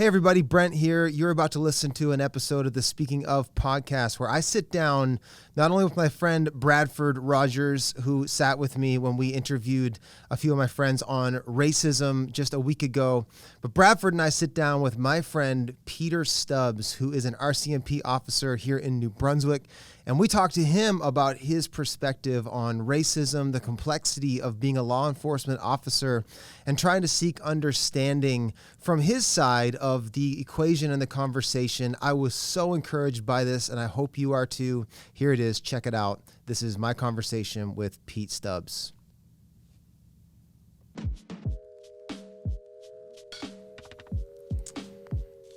Hey everybody, Brent here. You're about to listen to an episode of the Speaking Of podcast where I sit down not only with my friend Bradford Rogers, who sat with me when we interviewed a few of my friends on racism just a week ago, but Bradford and I sit down with my friend Peter Stubbs, who is an RCMP officer here in New Brunswick, and we talk to him about his perspective on racism, the complexity of being a law enforcement officer, and trying to seek understanding from his side of the equation and the conversation. I was so encouraged by this, and I hope you are too. Here it is. Check it out. This is my conversation with Pete Stubbs.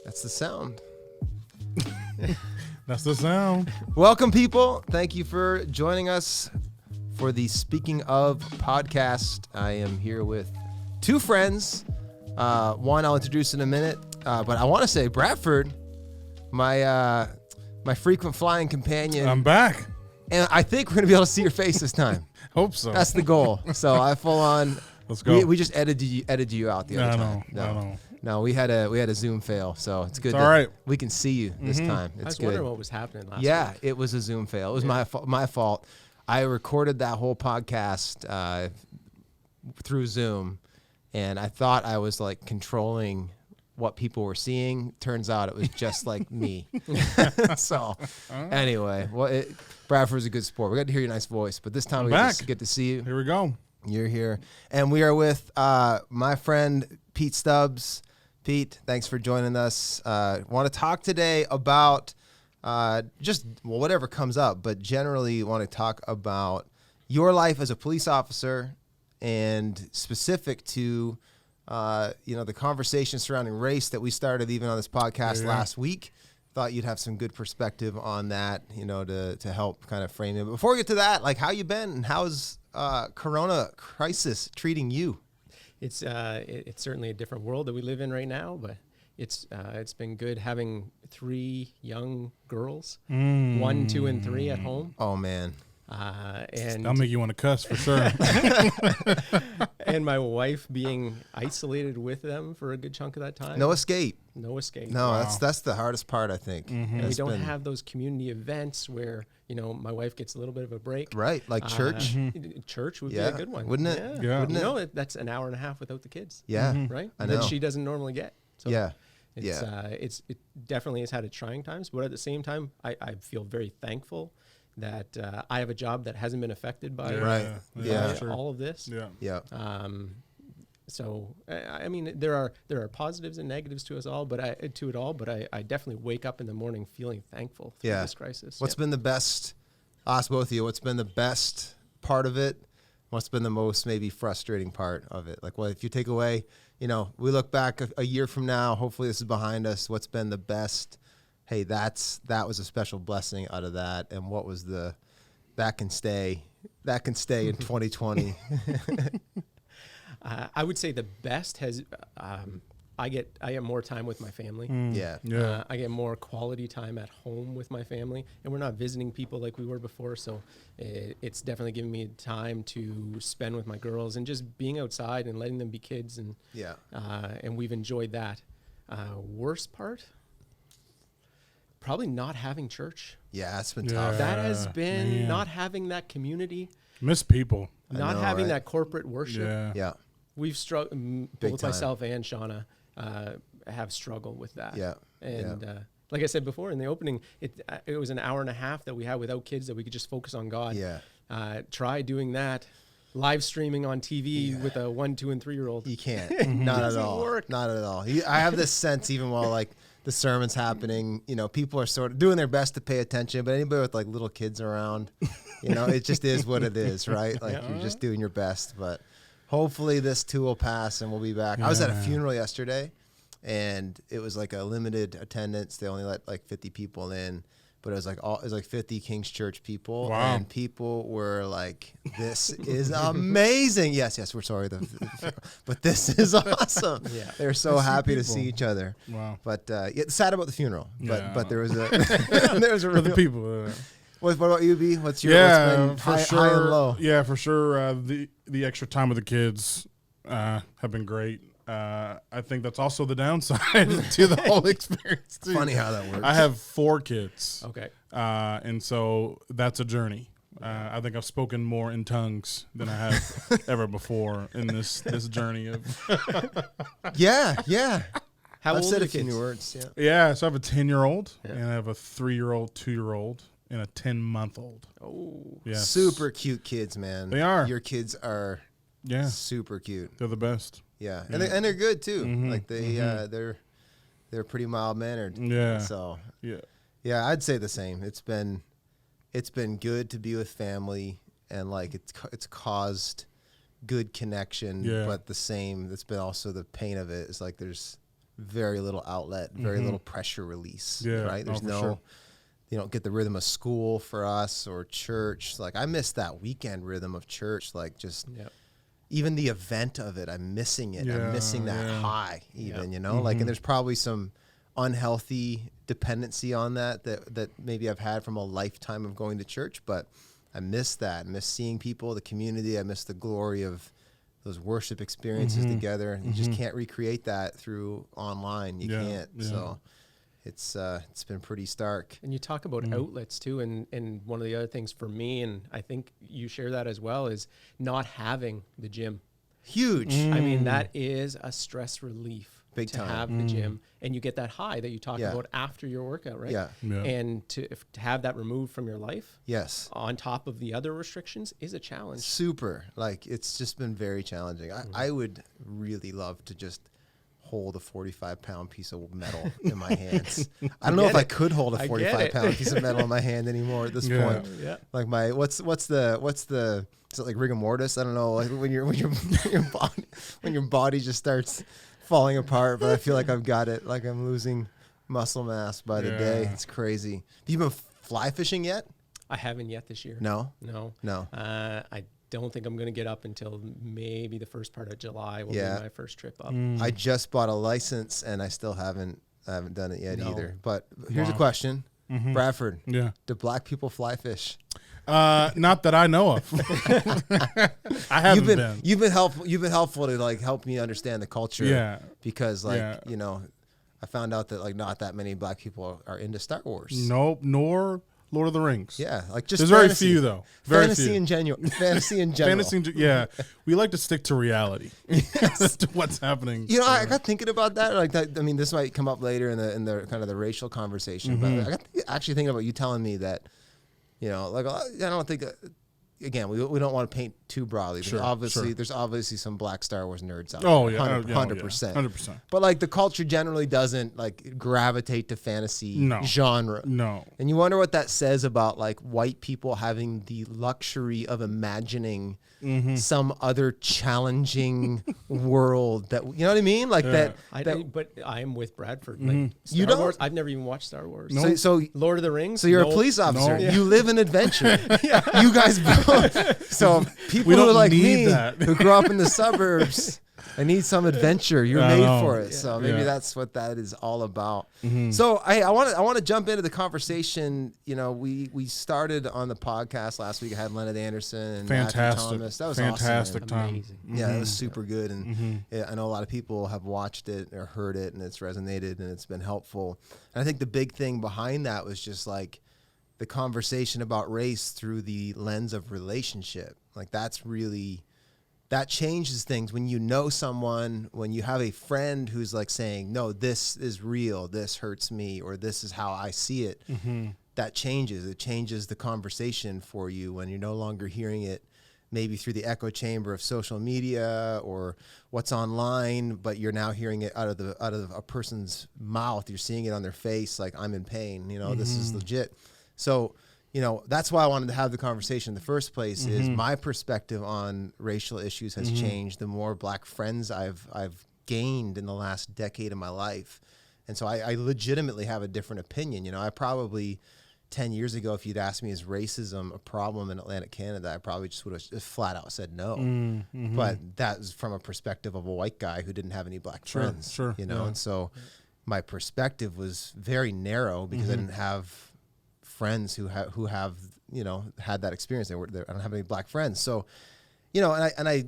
That's the sound. That's the sound. Welcome, people. Thank you for joining us for the Speaking Of podcast. I am here with two friends. One I'll introduce in a minute, but I want to say Bradford, my frequent flying companion. I'm back. And I think we're going to be able to see your face this time. Hope so. That's the goal. So I full on. Let's go. We just edited you out the other time. No, we had a Zoom fail, so it's good. It's all right. We can see you this time. It's I was good. wondering what was happening last week. It was a Zoom fail. It was my fault. I recorded that whole podcast through Zoom, and I thought I was like controlling what people were seeing. Turns out it was just like me. So anyway, Bradford's a good sport. We got to hear your nice voice, but this time we get to see you. Here we go. You're here, and we are with my friend Pete Stubbs. Pete, thanks for joining us. Want to talk today about whatever comes up, but generally want to talk about your life as a police officer and specific to the conversation surrounding race that we started even on this podcast last week. Thought you'd have some good perspective on that, to help kind of frame it. But before we get to that, like, how you been and how's Corona crisis treating you? It's certainly a different world that we live in right now, but it's been good having three young girls, 1, 2, and 3 at home. Oh man. And That'll make you want to cuss for sure. and my wife being isolated with them for a good chunk of that time. No escape. No escape. No, Wow. that's the hardest part, I think. And we don't have those community events where, my wife gets a little bit of a break. Right, like church. Church would be a good one. Wouldn't it? Yeah. Wouldn't That's an hour and a half without the kids. Yeah. Right? I know. That she doesn't normally get. So It it definitely has had its trying times, but at the same time, I feel very thankful that I have a job that hasn't been affected by all of this. Yeah. So I mean, there are positives and negatives to all, but I definitely wake up in the morning feeling thankful through this crisis. What's been the best? I'll ask both of you. What's been the best part of it? What's been the most maybe frustrating part of it? Like, if you take away, we look back a year from now. Hopefully, this is behind us. What's been the best? Hey, that was a special blessing out of that, and what was that can stay in 2020. I would say the best has I get more time with my family. I get more quality time at home with my family, and we're not visiting people like we were before. So it's definitely giving me time to spend with my girls and just being outside and letting them be kids. And and we've enjoyed that. Worst part, probably not having church. Yeah, it's been tough. That has been not having that community. Miss people. Not having that corporate worship. Yeah. We've struggled, both myself and Shauna have struggled with that. Yeah. And like I said before in the opening, it was an hour and a half that we had without kids that we could just focus on God. Yeah. Try doing that, live streaming on TV with a 1, 2, and 3-year-old. You can't. Not at all. Work. Not at all. I have this sense even while like the sermon's happening, people are sort of doing their best to pay attention, but anybody with like little kids around, it just is what it is, right? Like you're just doing your best, but hopefully this too will pass and we'll be back. I was at a funeral yesterday and it was like a limited attendance. They only let like 50 people in, but it was like 50 King's Church people. Wow. And people were like, this is amazing. Yes, we're sorry. But this is awesome. Yeah. They're so happy to see each other. Wow. But sad about the funeral. But there was a For the people. What about you, B? What's For high sure, and low? Yeah, for sure. The extra time with the kids have been great. I think that's also the downside to the whole experience too. Funny how that works. I have 4 kids. Okay. And so that's a journey. I think I've spoken more in tongues than I have ever before in this journey of. Yeah. How I've old said are a few kids? new words. Yeah. Yeah, so I have a 10-year-old, Yeah. and I have a 3-year-old, 2-year-old, and a 10-month-old. Oh. Yes. Super cute kids, man. They are. Your kids are Yeah, super cute. they're the best. Yeah, and they're good too. Mhm, Like they're pretty mild mannered. Yeah. So Yeah. I'd say the same. It's been good to be with family, and like it's caused good connection. Yeah. But the same. It's been also the pain of it. Is like there's very little outlet, very little pressure release. Yeah, Right. There's for no. sure. You don't get the rhythm of school for us or church. Like I miss that weekend rhythm of church. Like just. Yep. Even the event of it, I'm missing it. I'm missing that high, even, like, and there's probably some unhealthy dependency on that maybe I've had from a lifetime of going to church, but I miss that. I miss seeing people, the community. I miss the glory of those worship experiences together. You just can't recreate that through online. You can't. Yeah. So it's been pretty stark. And you talk about outlets too, and one of the other things for me, and I think you share that as well, is not having the gym. Huge. I mean, that is a stress relief. Big to time. have the gym, and you get that high that you talk Yeah. about after your workout, right? Yeah. And to have that removed from your life, Yes. on top of the other restrictions, is a challenge. Super. Like it's just been very challenging. I would really love to just hold a 45-pound piece of metal in my hands. I don't know if I could hold a I get 45-pound piece of metal in my hand anymore at this point. Yeah. Like my what's the is it like rigor mortis? I don't know. Like when your body just starts falling apart, but I feel like I've got it. Like I'm losing muscle mass by the day. It's crazy. Have you been fly fishing yet? I haven't yet this year. No. I don't think I'm going to get up until maybe the first part of July will be my first trip up. I just bought a license and I still haven't done it yet either. But here's a Wow. question. Bradford. Yeah. Do black people fly fish? Not that I know of. I haven't been. You've been helpful to like help me understand the culture. Yeah. Because I found out that like not that many black people are into Star Wars. Nope, nor Lord of the Rings. Yeah, like just There's fantasy. very few though. Very Fantasy few. in general. Fantasy in general. Yeah. We like to stick to reality. As to what's happening. You know, I got thinking about that. Like that. I mean, this might come up later in the kind of the racial conversation. But I got actually thinking about you telling me that, like I don't think. Again, we don't want to paint too broadly. Sure, There's obviously some black Star Wars nerds out Oh there. yeah, 100%. 100%. But like the culture generally doesn't like gravitate to fantasy genre. No. And you wonder what that says about like white people having the luxury of imagining some other challenging world that, you know what I mean? Like that. But I am with Bradford. Like You Star don't? Wars, I've never even watched Star Wars. No. So Lord of the Rings. you're a Nope. police officer. No. You live in adventure. You guys both. So people We who are don't like need me, that. who grew up in the suburbs, I need some adventure. You're I made know. for it. So maybe Yeah. that's what that is all about. So I want to jump into the conversation. We started on the podcast last week. I had Leonard Anderson and Matthew Fantastic. Thomas. That was Fantastic awesome, man. time. Amazing. Yeah, it was super good, and I know a lot of people have watched it or heard it, and it's resonated, and it's been helpful. And I think the big thing behind that was just like the conversation about race through the lens of relationship. Like that changes things when you know someone, when you have a friend who's like saying, no, this is real, this hurts me, or this is how I see it. That changes. It changes the conversation for you when you're no longer hearing it maybe through the echo chamber of social media or what's online, but you're now hearing it out of a person's mouth. You're seeing it on their face, like, I'm in pain, this is legit. So, that's why I wanted to have the conversation in the first place. Is my perspective on racial issues has changed the more black friends I've gained in the last decade of my life. And so I legitimately have a different opinion. I probably 10 years ago, if you'd asked me, is racism a problem in Atlantic Canada, I probably just would have just flat out said no. But that was from a perspective of a white guy who didn't have any black friends. Sure. And so my perspective was very narrow because I didn't have friends who have had that experience. I don't have any black friends. So, and I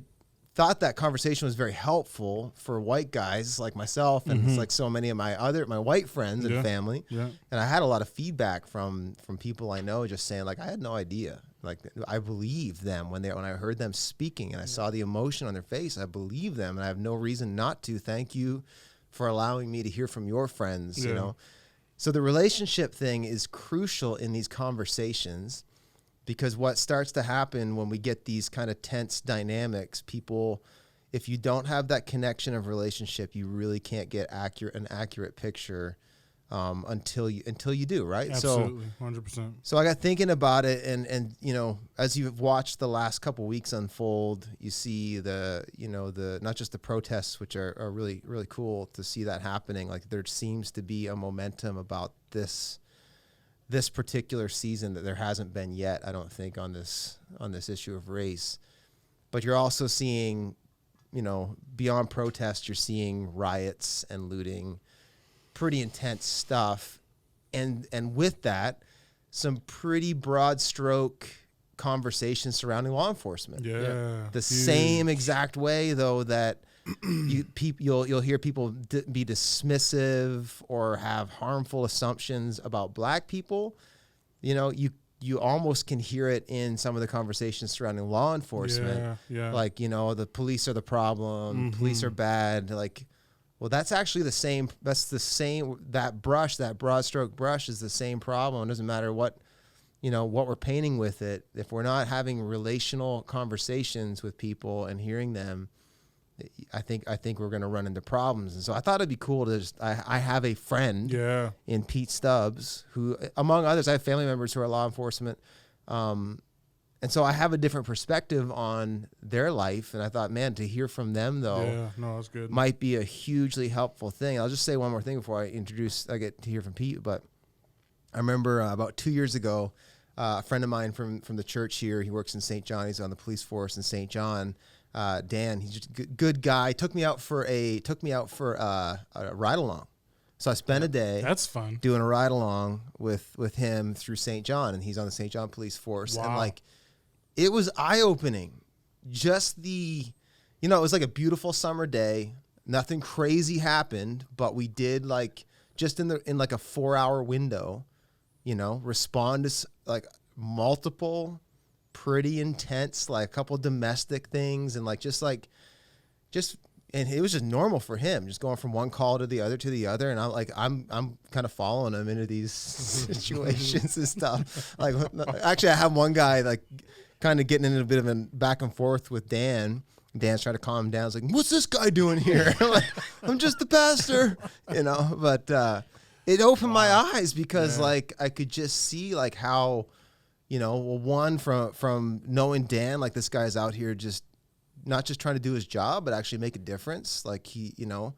thought that conversation was very helpful for white guys like myself and it's like so many of my white friends and family. Yeah. And I had a lot of feedback from people I know just saying like, I had no idea. Like I believed them when I heard them speaking and I saw the emotion on their face. I believe them and I have no reason not to. Thank you for allowing me to hear from your friends, you know? So the relationship thing is crucial in these conversations because what starts to happen when we get these kind of tense dynamics, people, if you don't have that connection of relationship, you really can't get an accurate picture until you do, right? Absolutely, 100%. So I got thinking about it, and you know, as you've watched the last couple of weeks unfold, you see the not just the protests, which are really really cool to see that happening. Like there seems to be a momentum about this particular season that there hasn't been yet, I don't think, on this issue of race. But you're also seeing, you know, beyond protest, you're seeing riots and looting. Pretty intense stuff, and with that, some pretty broad stroke conversations surrounding law enforcement. Yeah, the same exact way though that you'll hear people be dismissive or have harmful assumptions about black people. You know, you almost can hear it in some of the conversations surrounding law enforcement. Yeah. Like, you know, the police are the problem. Police are bad. Like. Well, that's actually the same. That's the same. That broad stroke brush is the same problem. It doesn't matter what we're painting with it. If we're not having relational conversations with people and hearing them, I think we're going to run into problems. And so I thought it'd be cool to I have a friend in Pete Stubbs who, among others, I have family members who are law enforcement. And so I have a different perspective on their life, and I thought, man, to hear from them though, that's good. Might be a hugely helpful thing. I'll just say one more thing before I get to hear from Pete. But I remember about 2 years ago, a friend of mine from the church here, he works in St. John. He's on the police force in St. John. Dan, he's just a good guy. Took me out for a ride along. So I spent a day. That's fun. Doing a ride along with him through St. John, and he's on the St. John police force. Wow. And like. It was eye-opening. Just it was like a beautiful summer day. Nothing crazy happened, but we did like just in like a 4-hour window, you know, respond to like multiple pretty intense, like a couple domestic things and like and it was just normal for him, just going from one call to the other. And I'm kind of following him into these situations and stuff. Like actually I have one guy like kind of getting into a bit of a back and forth with Dan. Dan's trying to calm him down. He's like, what's this guy doing here? I'm like, I'm just the pastor, you know, but it opened my eyes because like I could just see like how, you know, well, one from knowing Dan, like this guy's out here just not just trying to do his job, but actually make a difference. Like he, you know,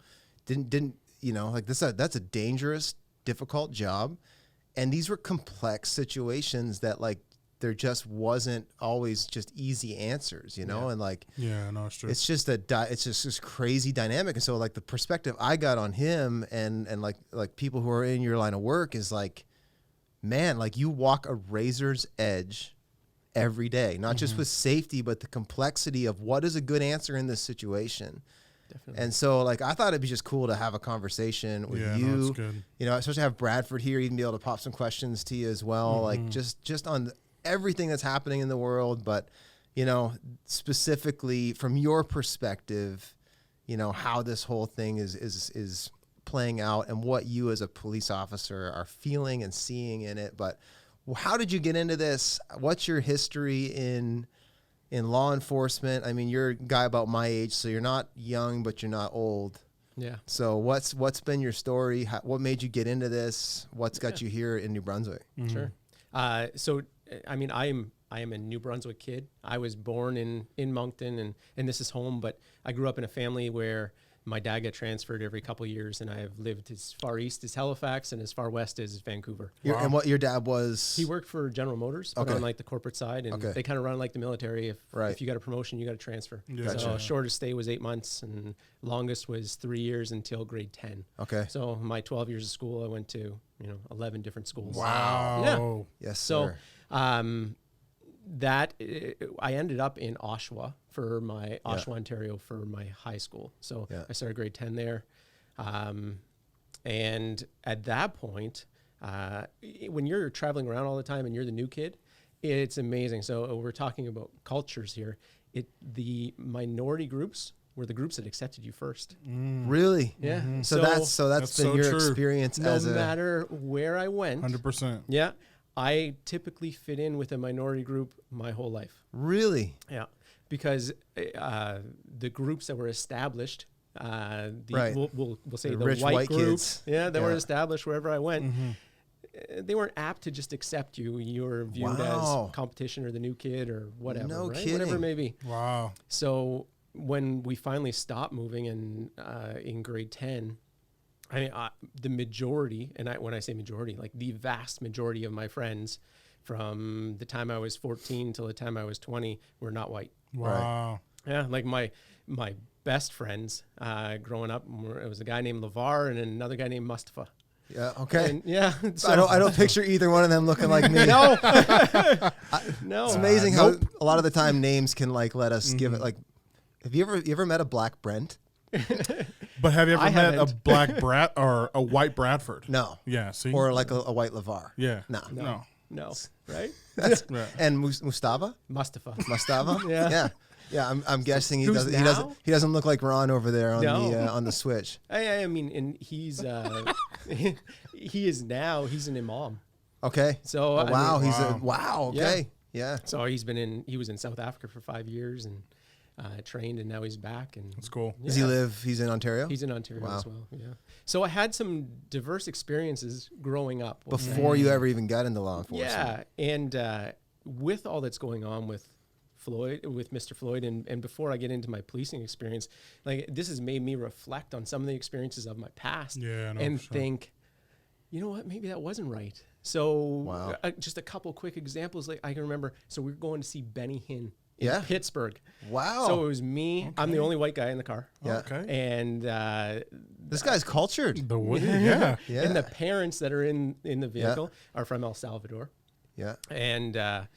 didn't, you know, like that's a dangerous, difficult job. And these were complex situations that like, there just wasn't always just easy answers, you know, and like, it's true. It's just it's just this crazy dynamic. And so like the perspective I got on him and like people who are in your line of work is like, man, like you walk a razor's edge every day, not just with safety, but the complexity of what is a good answer in this situation. Definitely. And so like, I thought it'd be just cool to have a conversation with you, that's good. You know, especially have Bradford here, even be able to pop some questions to you as well. Like just on everything that's happening in the world, but you know, specifically from your perspective, you know, how this whole thing is playing out and what you as a police officer are feeling and seeing in it. But how did you get into this? What's your history in law enforcement? I mean, you're a guy about my age, so you're not young, but you're not old. Yeah. So what's been your story? What made you get into this? What's got you here in New Brunswick? Sure. So I mean, I am a New Brunswick kid. I was born in Moncton, and this is home, but I grew up in a family where my dad got transferred every couple of years, and I have lived as far east as Halifax and as far west as Vancouver. Wow. And what your dad was? He worked for General Motors, but on like the corporate side, and they kind of run like the military. If you got a promotion, you got a transfer. Yeah. So shortest stay was 8 months, and longest was 3 years until grade 10. Okay. So my 12 years of school, I went to 11 different schools. Wow. Yeah. Yes, so, sir. I ended up in Oshawa for my Oshawa, Ontario for my high school. So I started grade 10 there. And at that point, when you're traveling around all the time and you're the new kid, it's amazing. So we're talking about cultures here. The minority groups were the groups that accepted you first. Really? Yeah. Mm-hmm. So that's been your experience no matter where I went. 100%. Yeah. I typically fit in with a minority group my whole life. Really? Yeah. Because the groups that were established, we'll say the rich white kids. groups, that were established wherever I went, they weren't apt to just accept you. You were viewed as competition or the new kid or whatever. No right? kidding. Whatever it may be. Wow. So when we finally stopped moving in grade 10, I mean, the majority, and when I say majority, like the vast majority of my friends from the time I was 14 till the time I was 20 were not white. Wow. Right? Yeah, like my best friends growing up, it was a guy named LeVar and another guy named Mustafa. Yeah. Okay. And, yeah. So, I don't picture either one of them looking like me. No. No. It's amazing how a lot of the time names can like let us give it like. Have you ever met a black Brent? But have you ever met a black Brat or a white Bradford? No. Yeah. See. Or like a white LeVar. Yeah. No. Right? That's and Mustafa. Yeah. Yeah. I'm guessing he Who's doesn't look like Ron over there on the Switch. I mean, and he's he's an imam. Okay. So okay. Yeah. So he was in South Africa for 5 years and trained, and now he's back. And that's cool. Does he live? He's in Ontario. He's in Ontario as well. Yeah. So I had some diverse experiences growing up before you ever even got into law enforcement. Yeah, and with all that's going on with Mr. Floyd, and before I get into my policing experience, like this has made me reflect on some of the experiences of my past, think, you know what, maybe that wasn't right. So just a couple quick examples. Like I can remember, so we were going to see Benny Hinn in Pittsburgh. Wow. So it was me. Okay. I'm the only white guy in the car. Yeah. Okay. And this guy's cultured. And the parents that are in the vehicle are from El Salvador. Yeah. And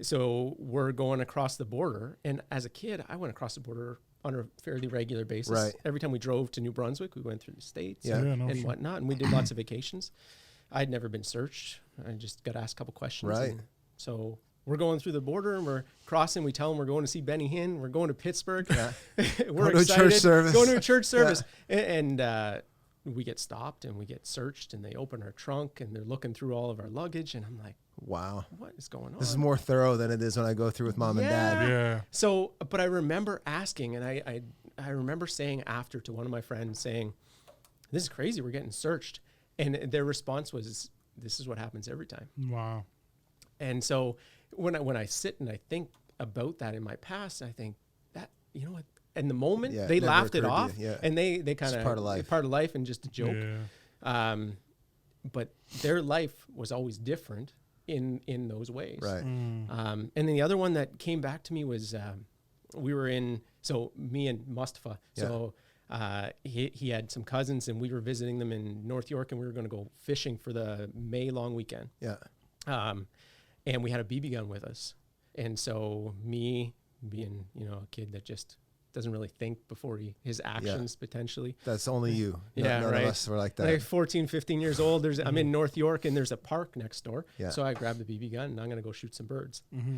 so we're going across the border. And as a kid, I went across the border on a fairly regular basis. Right. Every time we drove to New Brunswick, we went through the States and whatnot. And we did lots of vacations. I'd never been searched. I just got asked a couple questions. Right. And so we're going through the border and we're crossing. We tell them we're going to see Benny Hinn. We're going to Pittsburgh. Yeah. We're excited. Going to a church service. And we get stopped and we get searched and they open our trunk and they're looking through all of our luggage. And I'm like, wow, what is going on? This is more thorough than it is when I go through with mom and dad. Yeah. So, but I remember asking, and I remember saying after to one of my friends saying, this is crazy. We're getting searched. And their response was, this is what happens every time. Wow. And so when I sit and I think about that in my past, I think that, you know what, in the moment they laughed it off and they kind of part of life and just a joke. Yeah. But their life was always different in those ways. Right. And then the other one that came back to me was me and Mustafa. Yeah. So he had some cousins and we were visiting them in North York and we were going to go fishing for the May long weekend. Yeah. And we had a BB gun with us. And so me being, a kid that just doesn't really think before his actions potentially. That's only you. None of us were like that. Like 14, 15 years old. I'm in North York and there's a park next door. Yeah. So I grabbed the BB gun and I'm going to go shoot some birds. Mm-hmm.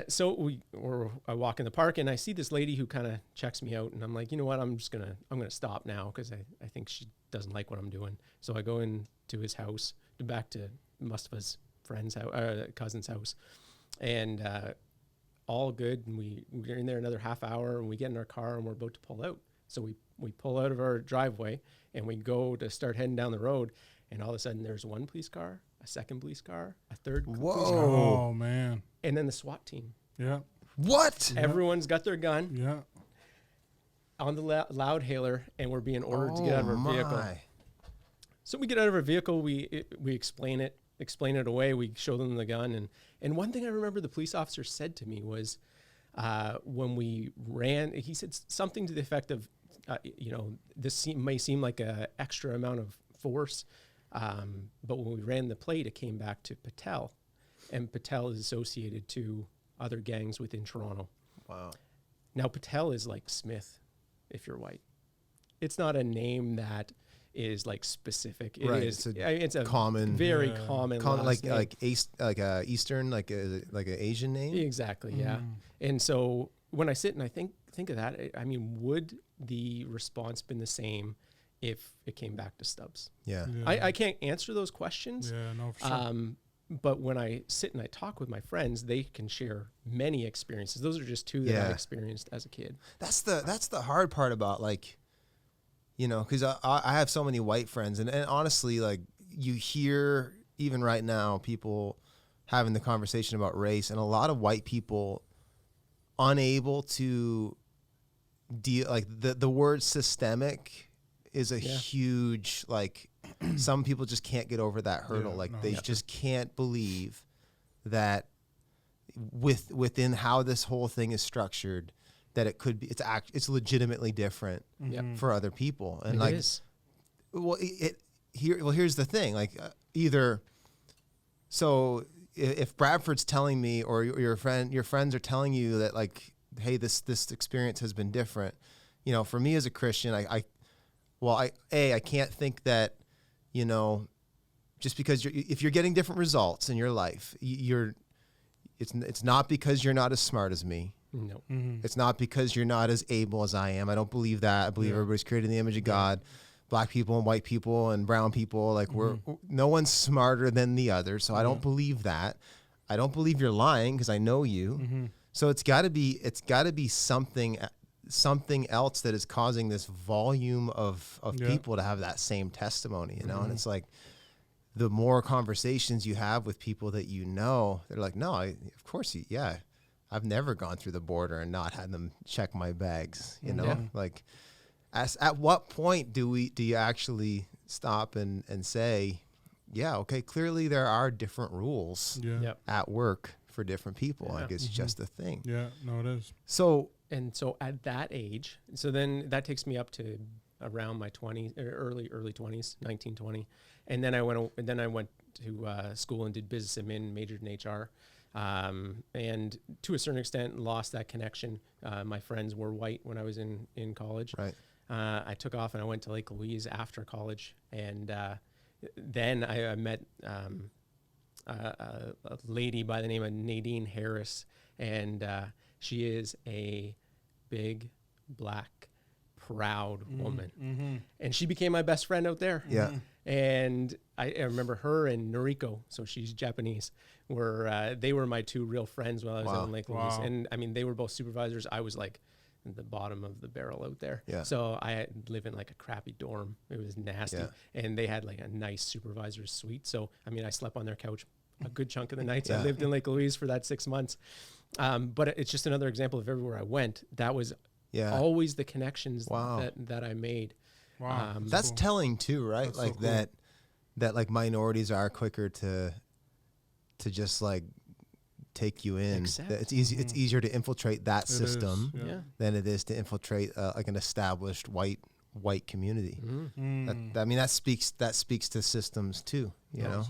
So I walk in the park and I see this lady who kind of checks me out and I'm like, you know what? I'm going to stop now because I think she doesn't like what I'm doing. So I go into his house, back to Mustafa's friend's house, cousin's house, and all good. And we're in there another half hour and we get in our car and we're about to pull out. So we pull out of our driveway and we go to start heading down the road. And all of a sudden there's one police car, a second police car, a third police car. Oh, man. And then the SWAT team. Yeah. What? Everyone's got their gun. Yeah. On the loud hailer, and we're being ordered to get out of our vehicle. So we get out of our vehicle, we explain it away, we show them the gun. And one thing I remember the police officer said to me was, when we ran, he said something to the effect of, this may seem like an extra amount of force, but when we ran the plate, it came back to Patel. and Patel is associated to other gangs within Toronto. Wow. Now, Patel is like Smith if you're white. It's not a name that is like specific. It Right. is. It's a common, very common last name. Eastern, like an Asian name. Exactly. Yeah. And so when I sit and I think of that, I mean, would the response been the same if it came back to Stubbs? Yeah. I can't answer those questions. Yeah, no, for sure. But when I sit and I talk with my friends, they can share many experiences. Those are just two that I experienced as a kid. That's the hard part about, like, you know, because I have so many white friends, and honestly, like, you hear even right now people having the conversation about race, and a lot of white people unable to deal, like, the word systemic is a huge, like, some people just can't get over that hurdle. They just can't believe that within how this whole thing is structured, that it could be, it's legitimately different for other people. And it is. Well, here's the thing, like, so if Bradford's telling me, or your friends are telling you that, like, hey, this experience has been different, you know, for me as a Christian, I can't think that, you know, just because if you're getting different results in your life, it's not because you're not as smart as me. No. It's not because you're not as able as I am. I don't believe that. I believe everybody's created in the image of God. Black people and white people and brown people, like, no one's smarter than the other. So I don't believe that. I don't believe you're lying, because I know you. So it's got to be something else that is causing this volume of people to have that same testimony, you know? And it's like, the more conversations you have with people that, you know, they're like, no, of course, I've never gone through the border and not had them check my bags, you know? Like, at what point do you actually stop and say, yeah, okay, clearly there are different rules at work for different people. Like, it's just a thing. Yeah, no, it is. So at that age, so then that takes me up to around my 20s, early 20s, 19, 20. And then I went to school and did business admin, majored in HR. And to a certain extent lost that connection. My friends were white when I was in college. Right. I took off and I went to Lake Louise after college. And then I met a lady by the name of Nadine Harris. And she is a big, black, proud woman. And she became my best friend out there. Yeah. And I remember her and Noriko, so she's Japanese, they were my two real friends while I was out in Lake Louise. And I mean, they were both supervisors. I was like the bottom of the barrel out there. Yeah. So I live in like a crappy dorm. It was nasty. Yeah. And they had like a nice supervisor's suite. So, I mean, I slept on their couch a good chunk of the nights. I lived in Lake Louise for that 6 months. But it's just another example of everywhere I went, that was always the connections that I made. Wow. That's cool. Telling too, right? That's like so cool. that like minorities are quicker to just like take you in. It's easy. It's easier to infiltrate that system than it is to infiltrate like an established white community. That speaks to systems too. You know.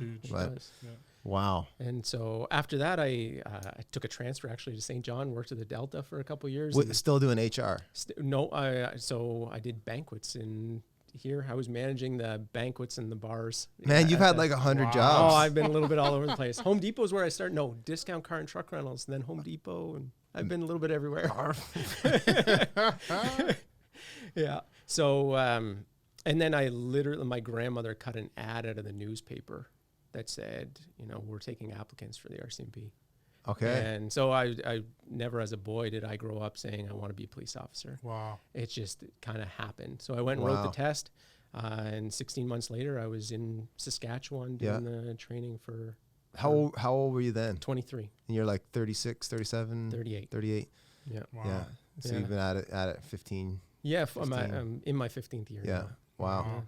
Wow. And so after that, I took a transfer actually to St. John, worked at the Delta for a couple of years. Still doing HR? So I did banquets in here. I was managing the banquets and the bars. Man, you've had like 100 jobs. Oh, I've been a little bit all over the place. Home Depot is where I started. No, Discount Car and Truck Rentals, and then Home Depot, and I've been a little bit everywhere. Yeah. So, and then my grandmother cut an ad out of the newspaper that said, you know, we're taking applicants for the RCMP. Okay. And so I never as a boy did I grow up saying I want to be a police officer. Wow. It just kind of happened. So I went and wrote the test. And 16 months later, I was in Saskatchewan doing the training for... How old were you then? 23. And you're like 36, 37? 38. 38. Yeah. Wow. Yeah. So you've been at it 15. Yeah. I'm in my 15th year. Yeah. Now. Wow. Yeah.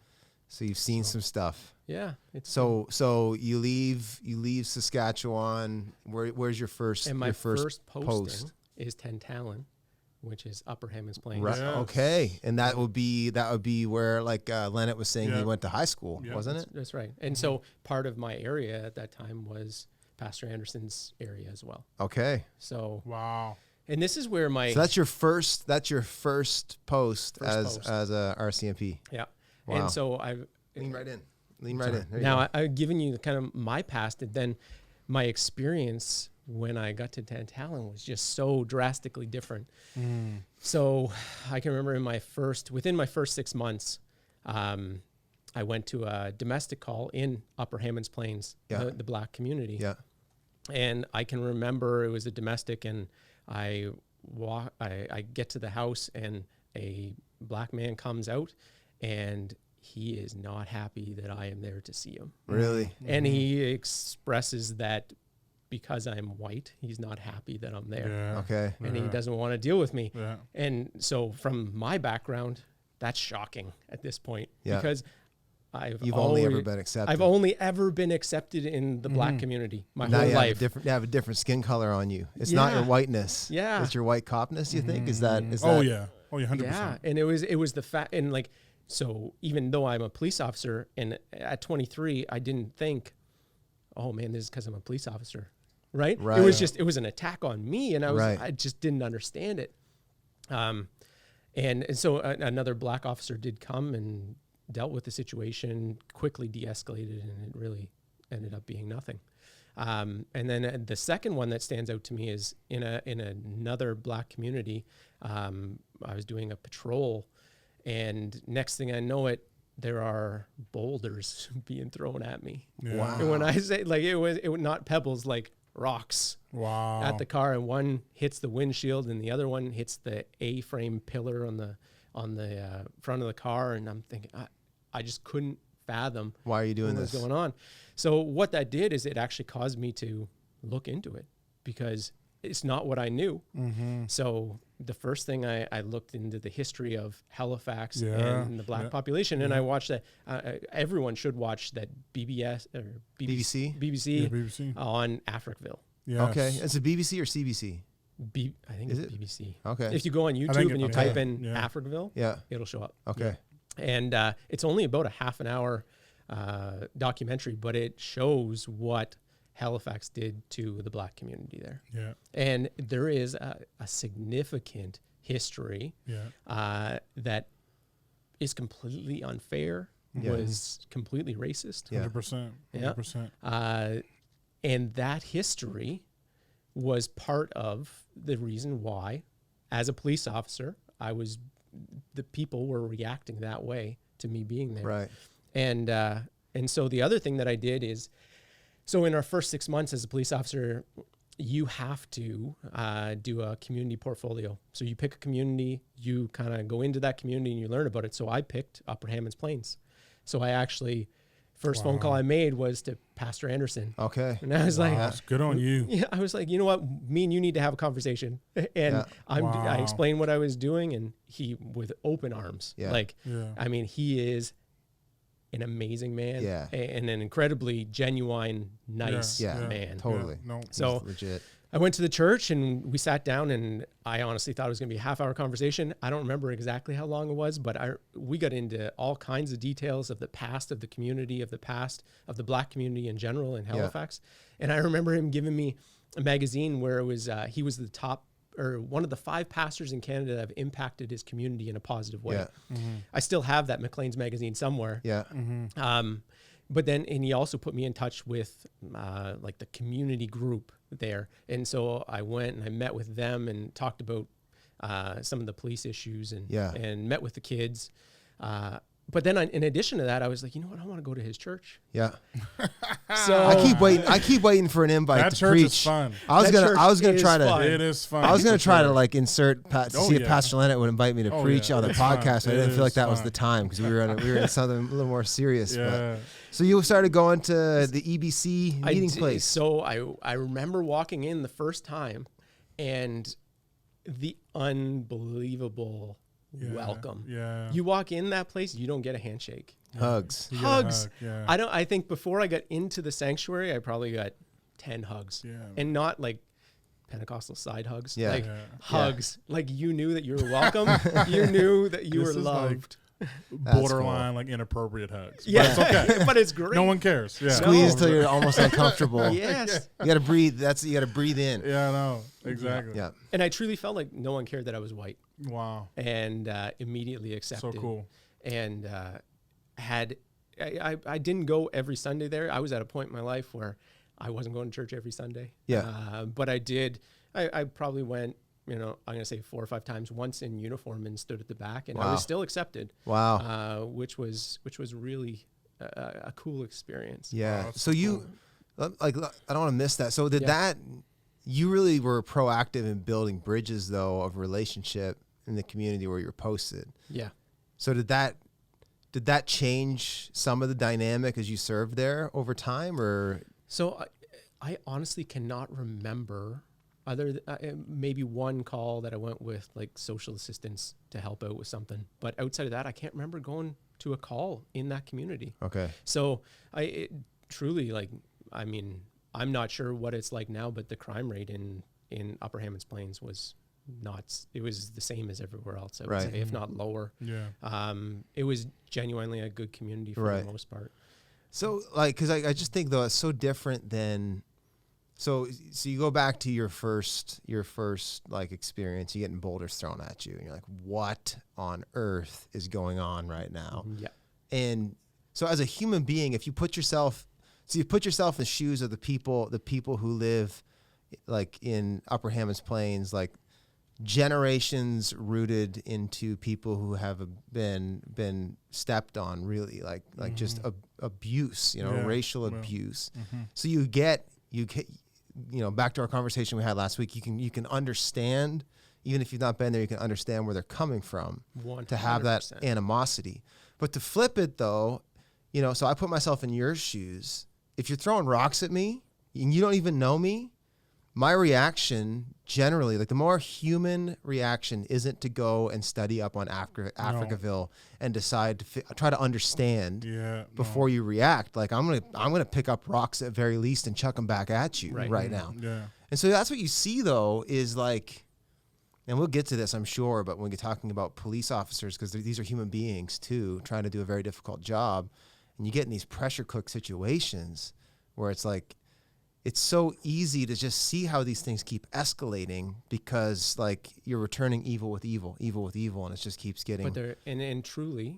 So you've seen some stuff. Yeah. So you leave Saskatchewan. Where's your first? And my first posting is Tantallon, which is Upper Hammonds Plains. Right. Yes. Okay. And that would be where like Lennart was saying he went to high school, wasn't it? That's right. And so part of my area at that time was Pastor Anderson's area as well. Okay. So wow. And this is where my so that's your first post as a RCMP. Yeah. Wow. And so I've lean right in. There now I've given you kind of my past, and then my experience when I got to Tantallon was just so drastically different. So I can remember within my first 6 months, I went to a domestic call in Upper Hammonds Plains, the Black community. Yeah. And I can remember it was a domestic, and I get to the house, and a Black man comes out, and he is not happy that I am there to see him. Really? And he expresses that because I'm white, he's not happy that I'm there. Yeah. Okay. And he doesn't want to deal with me. Yeah. And so from my background, that's shocking at this point. Yeah. Because You've only ever been accepted. I've only ever been accepted in the Black community my now whole you life. You have a different skin color on you. It's not your whiteness. Yeah. It's your white copness, you think? Is that Oh yeah. 100%. Yeah. And it was the fact, and like, so even though I'm a police officer, and at 23, I didn't think, oh man, this is because I'm a police officer. Right? Right. It was an attack on me, and I just didn't understand it. And so another Black officer did come and dealt with the situation, quickly de-escalated, and it really ended up being nothing. And then the second one that stands out to me is in another Black community. I was doing a patrol, and next thing I know it, there are boulders being thrown at me. Yeah. Wow. And when I say, like, it was not pebbles, like rocks at the car, and one hits the windshield and the other one hits the A-frame pillar on the front of the car, and I'm thinking, I just couldn't fathom why are you doing what this? was going on. So what that did is it actually caused me to look into it, because it's not what I knew. So the first thing I looked into the history of Halifax and the Black population, and I watched that. Everyone should watch that BBC on Africville. Yes. Okay. Is it BBC or CBC? I think it's BBC. Okay. If you go on YouTube and you type in Africville, yeah, it'll show up. Okay. And it's only about a half an hour documentary, but it shows what Halifax did to the Black community there. Yeah. And there is a significant history that is completely unfair, was completely racist. 100%. 100%. And that history was part of the reason why, as a police officer, the people were reacting that way to me being there. Right. And so the other thing that I did is, so in our first 6 months as a police officer, you have to do a community portfolio. So you pick a community, you kind of go into that community and you learn about it. So I picked Upper Hammonds Plains. So I actually, first phone call I made was to Pastor Anderson. Okay. And I was like, that's good on you. Yeah, I was like, you know what? Me and you need to have a conversation. And I explained what I was doing, and he, with open arms, I mean, he is an amazing man, and an incredibly genuine, nice man. Totally. No, so legit. I went to the church and we sat down, and I honestly thought it was going to be a half-hour conversation. I don't remember exactly how long it was, but we got into all kinds of details of the past of the community, of the past of the Black community in general in Halifax. And I remember him giving me a magazine where it was he was the top, or one of the 5 pastors in Canada that have impacted his community in a positive way. Yeah. I still have that Maclean's magazine somewhere. Yeah. But then, and he also put me in touch with like the community group there. And so I went and I met with them and talked about some of the police issues and met with the kids. But then in addition to that, I was like, you know what? I want to go to his church. Yeah. So I keep waiting for an invite that to church preach. Is fun. I was gonna try to. It is fun. I was gonna try to like insert see if Pastor Leonard would invite me to preach on the podcast. I didn't feel like that was the time, because we were in something a little more serious. Yeah. But, so you started going to the EBC meeting place. So I remember walking in the first time, and the unbelievable welcome. Yeah. You walk in that place, you don't get a handshake. Hugs. Hugs. Yeah. I think before I got into the sanctuary, I probably got 10 hugs. Yeah. And not like Pentecostal side hugs. Yeah. Like hugs. Like you knew that you were welcome. You knew that you were loved. borderline like inappropriate hugs. Yeah, but it's okay. but it's great. No one cares. Yeah, Squeeze till you're almost uncomfortable. Yes. You got to breathe. You got to breathe in. Yeah, I know. Exactly. Yeah. And I truly felt like no one cared that I was white. Wow. And immediately accepted. So cool. And I didn't go every Sunday there. I was at a point in my life where I wasn't going to church every Sunday. Yeah. But I did. I probably went, I'm going to say 4 or 5 times, once in uniform and stood at the back, and I was still accepted. Wow. Which was really a cool experience. Yeah. Wow, So you, like, I don't want to miss that. So you really were proactive in building bridges, though, of relationship in the community where you're posted. Yeah. So did that change some of the dynamic as you served there over time, or? So I honestly cannot remember other than maybe one call that I went with, like social assistance to help out with something. But outside of that, I can't remember going to a call in that community. Okay. So truly, like, I mean, I'm not sure what it's like now, but the crime rate in Upper Hammonds Plains was it was the same as everywhere else, I would say, if not lower. Yeah. It was genuinely a good community for the most part. So, like, because I just think, though, it's so different than, so you go back to your first like experience, you getting boulders thrown at you, and you're like, what on earth is going on right now? Yeah. And so as a human being, if you put yourself in the shoes of the people who live like in Upper Hammonds Plains, like generations rooted into people who have been stepped on, really, like just abuse, racial abuse. So you get back to our conversation we had last week, you can understand, even if you've not been there, you can understand where they're coming from 100%. To have that animosity. But to flip it, though, so I put myself in your shoes. If you're throwing rocks at me and you don't even know me, my reaction generally, like the more human reaction, isn't to go and study up on Africaville and decide to try to understand before you react. Like I'm gonna pick up rocks at very least and chuck them back at you right now. Yeah. And so that's what you see, though, is like, and we'll get to this, I'm sure, but when you're talking about police officers, because these are human beings too, trying to do a very difficult job, and you get in these pressure cook situations where it's like, it's so easy to just see how these things keep escalating because, like, you're returning evil with evil, and it just keeps getting. But and truly,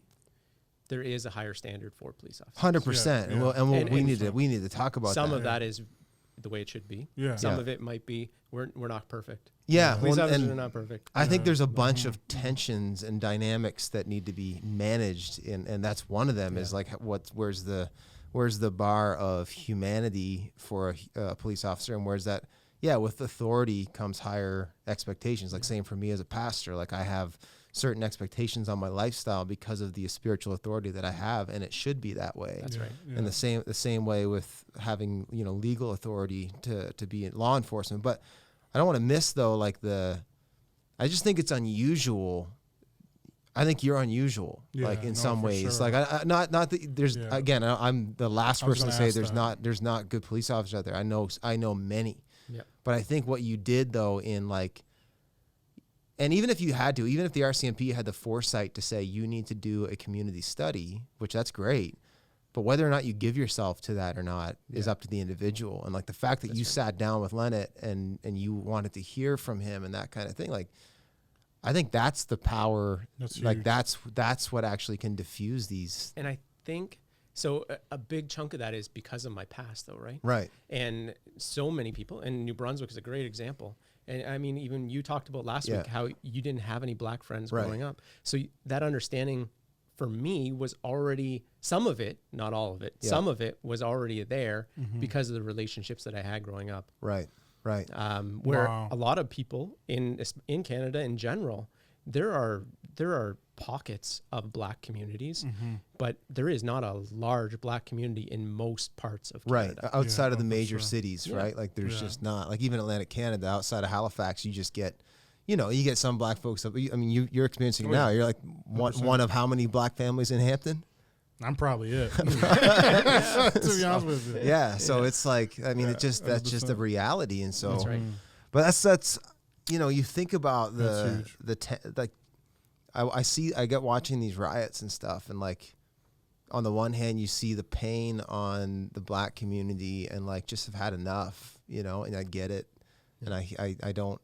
there is a higher standard for police officers. 100%, and we need to talk about some that. of that is the way it should be. Yeah. Some of it might be we're not perfect. Yeah, police officers are not perfect. I think there's a bunch of tensions and dynamics that need to be managed, and that's one of them. Is like where's the bar of humanity for a police officer, and where's that? Yeah, with authority comes higher expectations. Like same for me as a pastor. Like I have certain expectations on my lifestyle because of the spiritual authority that I have, and it should be that way. That's right. And the same way with having legal authority to be in law enforcement. But I don't want to miss, though, like I just think it's unusual. I think you're unusual, like in some ways. Sure. Like not that there's again. I'm the last person to say there's not good police officers out there. I know many, but I think what you did, though, in like, and even if the RCMP had the foresight to say you need to do a community study, which that's great, but whether or not you give yourself to that or not is up to the individual. And like the fact that you sat down with Lennett and you wanted to hear from him and that kind of thing, like. I think that's the power. That's like huge. That's what actually can diffuse these. And I think so. A big chunk of that is because of my past, though, right? Right. And so many people, and New Brunswick is a great example. And I mean, even you talked about last week how you didn't have any black friends growing up. So that understanding for me was already, some of it, not all of it, some of it was already there because of the relationships that I had growing up. Right. Right. Where a lot of people in Canada in general, there are pockets of black communities, but there is not a large black community in most parts of Canada. Right. Outside of the major cities, right? Like there's just not, like even Atlantic Canada, outside of Halifax, you just get, you get some black folks. I mean, you're experiencing it now. You're like one of how many black families in Hampton? I'm probably it. To be honest with you. Yeah. So it's like, I mean, that's just a reality. And so, that's right. But that's you think about I get watching these riots and stuff, and like, on the one hand, you see the pain on the black community and like just have had enough, you know, and I get it. And I don't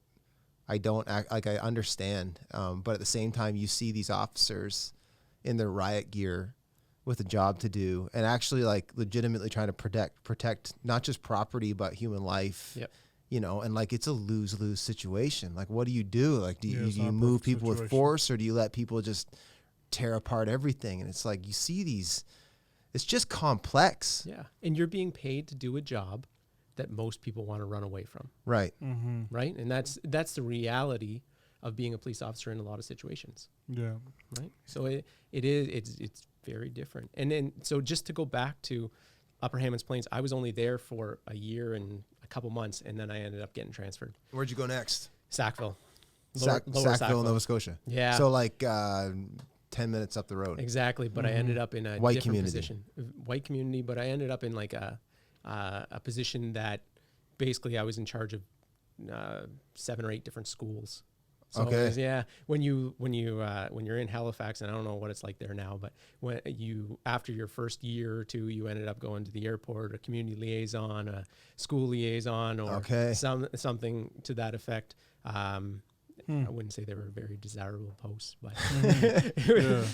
act like I understand. But at the same time, you see these officers in their riot gear with a job to do and actually like legitimately trying to protect not just property, but human life. Yep. You know, and like it's a lose-lose situation. Like, what do you do? Like, do you move people with force, or do you let people just tear apart everything? And it's like, you see these, it's just complex. Yeah. And you're being paid to do a job that most people want to run away from. Right. Mm-hmm. Right. And that's the reality of being a police officer in a lot of situations. Yeah. Right. So it's very different. And then, so just to go back to Upper Hammonds Plains, I was only there for a year and a couple months, and then I ended up getting transferred. Where'd you go next? Sackville. Sackville, Nova Scotia. Yeah. So like 10 minutes up the road. Exactly. But I ended up in a White different community. position. White community, but I ended up in like a position that basically I was in charge of 7 or 8 different schools. So okay. it was, when you're in Halifax, and I don't know what it's like there now, but when you, after your first year or two, you ended up going to the airport, a community liaison, a school liaison, or something to that effect. I wouldn't say they were very desirable posts, but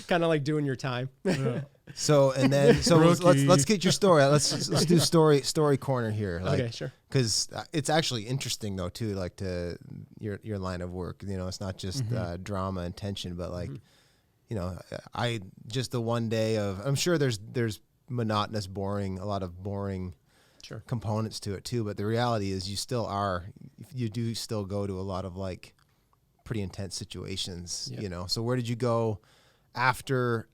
kind of like doing your time. Yeah. So let's get your story. Let's do story corner here. Like, okay, sure. Because it's actually interesting though too, like to your line of work. You know, it's not just drama and tension, but like, you know, I just the one day of. I'm sure there's monotonous, boring, a lot of boring. Sure. Components to it too, but the reality is you do still go to a lot of like pretty intense situations, you know. So where did you go after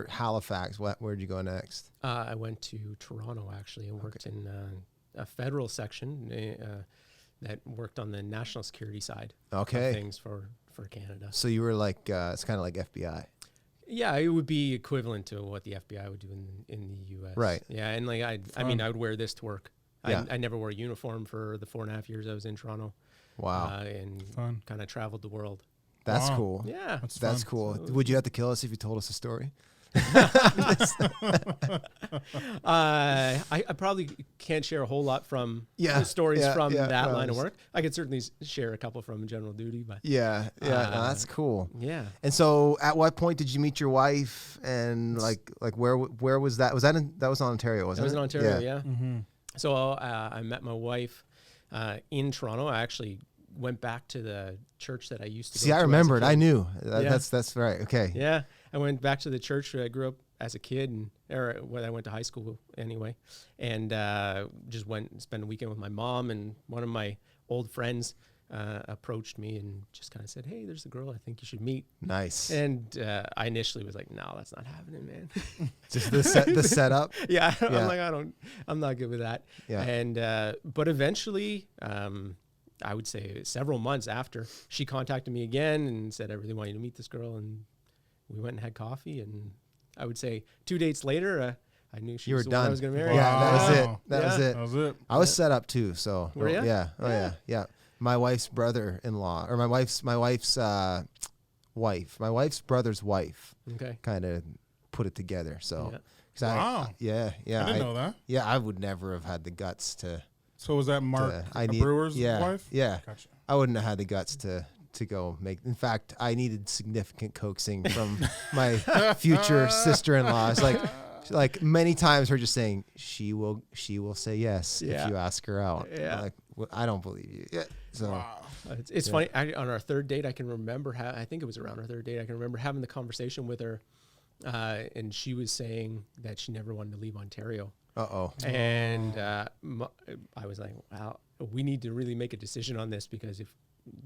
Halifax? Where did you go next? I went to Toronto actually and worked in a federal section that worked on the national security side of things for Canada. So you were like it's kind of like FBI. Yeah, it would be equivalent to what the FBI would do in the U.S. Right. Yeah, and like I mean, I would wear this to work. Yeah. I never wore a uniform for the 4.5 years I was in Toronto. Wow. And kind of traveled the world. That's cool. Yeah. That's cool. So, would you have to kill us if you told us a story? I probably can't share a whole lot from the stories from that line of work. I could certainly share a couple from general duty, but no, that's cool. Yeah. And so, at what point did you meet your wife? And like where was that? Was that in Ontario? Wasn't it? It was in Ontario. Yeah. Mm-hmm. So I met my wife in Toronto. I actually went back to the church that I used to go to. See, I remembered. I knew. That's right. Okay. Yeah. I went back to the church where I grew up as a kid, or when I went to high school anyway, and just went and spent a weekend with my mom. And one of my old friends approached me and just kind of said, "Hey, there's a girl I think you should meet." Nice. And I initially was like, "No, that's not happening, man." Just the setup. Yeah. I'm like, I'm not good with that. Yeah. And but eventually, I would say several months after, she contacted me again and said, "I really want you to meet this girl." And we went and had coffee, and I would say 2 dates later, I knew she was the one I was going to marry. Yeah, that was it. That was it. I was set up too. So were you? Yeah. Oh yeah. My wife's brother-in-law, or my wife's wife, my wife's brother's wife. Okay. Kind of put it together. So. Wow. I didn't know that. Yeah, I would never have had the guts to. So was that Mark Brewer's wife? Yeah. Gotcha. I wouldn't have had the guts to go make. In fact, I needed significant coaxing from my future sister-in-law. It's like many times her just saying she will say yes if you ask her out. Yeah. Like, well, I don't believe you. Yeah. So Wow. It's funny. On our third date, I can remember. I think it was around our third date. I can remember having the conversation with her, and she was saying that she never wanted to leave Ontario. And I was like, "Wow, we need to really make a decision on this, because if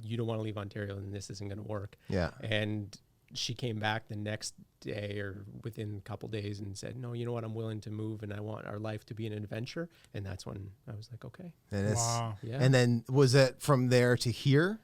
you don't want to leave Ontario, then this isn't going to work." Yeah. And she came back the next day or within a couple days and said, "No, you know what? I'm willing to move, and I want our life to be an adventure." And that's when I was like, "Okay." And wow. Yeah. And then was it from there to here?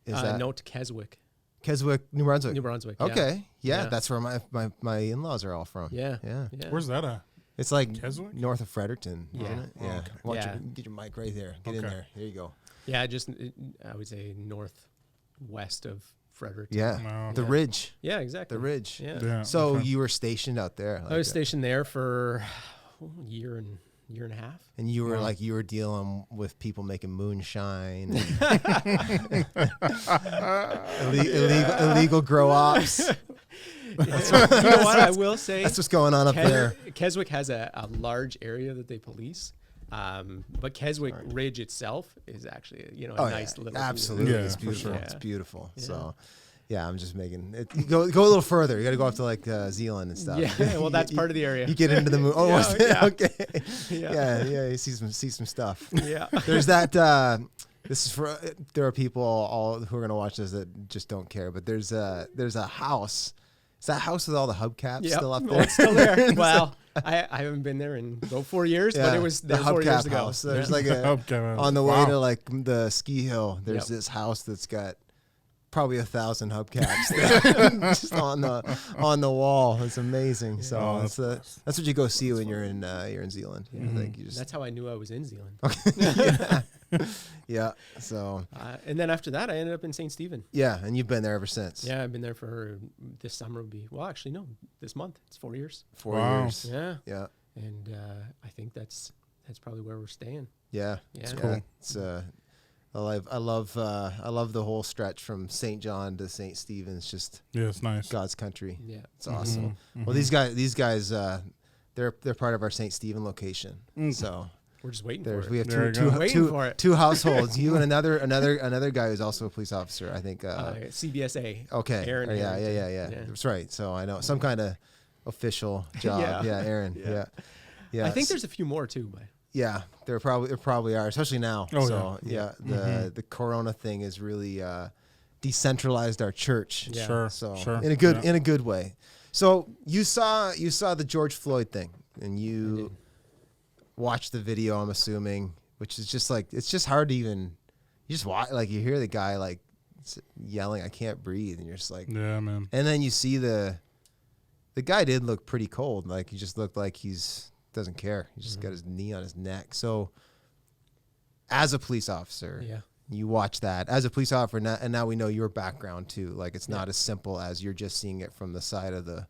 No, to Keswick. Keswick, New Brunswick. New Brunswick. Okay. Yeah. That's where my in-laws are all from. Yeah. Yeah. Where's that at? It's like Keswick? north of Fredericton. Yeah. Isn't it? Yeah. Okay. Get your mic right there. Get in there. There you go. Yeah, I would say northwest of Fredericton. Yeah. Wow. The Ridge. Yeah, exactly. The Ridge. Yeah. Yeah. So okay. you were stationed out there. I was stationed there for a year and a half. And you were Wow. you were dealing with people making moonshine, illegal grow ops. You know what I will say? That's what's going on up there. Keswick has a large area that they police. But Keswick Ridge itself is actually, a nice little. Absolutely. Yeah, It's for beautiful. sure. It's beautiful. Yeah. So, yeah, I'm just making it. You go a little further. You got to go up to like Zealand and stuff. Yeah, well, that's part of the area. You get into the moon. Oh, Yeah, was it? yeah. Okay. Yeah. Yeah. You see some stuff. Yeah. There's that. This is for. There are people all who are gonna watch this that just don't care. But there's a house. Is that house with all the hubcaps still up there? It's still there. Well, I haven't been there in about 4 years, but it was the there 4 years hubcap ago. house. There's like a Okay, on the way wow. to like the ski hill. There's Yep. this house that's got probably 1,000 hubcaps just on the wall. It's amazing. So Oh, that's what you go see when you're in Zealand. Yeah. I think you just That's how I knew I was in Zealand. yeah. So And then after that, I ended up in St. Stephen. yeah, and you've been there ever since. Yeah, I've been there for this summer would be, well, actually, no, this month. It's 4 years. 4 Wow. years. Yeah. Yeah. And I think that's probably where we're staying. Yeah. Yeah. It's cool. It's I love the whole stretch from St. John to St. Stephen's. Just Yeah, it's nice. God's country. Yeah. It's awesome. Mhm. Well, these guys, they're part of our St. Stephen location. So We're just waiting for it. we have There you go. Waiting for it. two households. You and another guy who's also a police officer. I think. CBSA. Okay. Aaron yeah. Harrington. That's right. So I know some kind of official job. Yeah. Yeah. Aaron. Yeah. Yeah. I think there's a few more too, but Yeah, there probably are, especially now. Oh, so yeah. the Corona thing has really decentralized our church. Yeah. Sure. So sure. in a good way. So you saw the George Floyd thing, and you watched the video. I'm assuming, which is just like it's just hard to even. You just watch, like you hear the guy like yelling, "I can't breathe," and you're just like, Yeah, man. and then you see the guy did look pretty cold. Like he just looked like doesn't care. He just got his knee on his neck. So as a police officer, yeah. you watch that as a police officer, and now we know your background too. Like it's not as simple as you're just seeing it from the side of the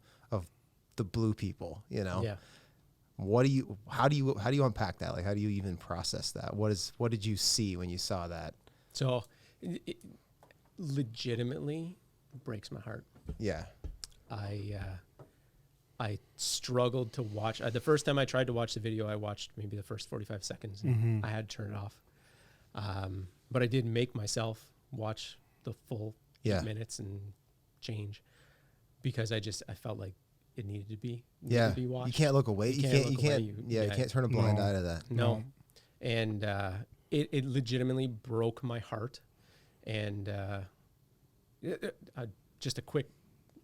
blue people, Yeah. How do you unpack that? Like, how do you even process that? What did you see when you saw that? So it legitimately breaks my heart. Yeah. I struggled to watch. The first time I tried to watch the video, I watched maybe the first 45 seconds. And I had to turn it off. But I did make myself watch the full 8 minutes and change because I felt like it needed to be watched. You can't look away. You can't turn a blind eye to that. No. And it legitimately broke my heart. And just a quick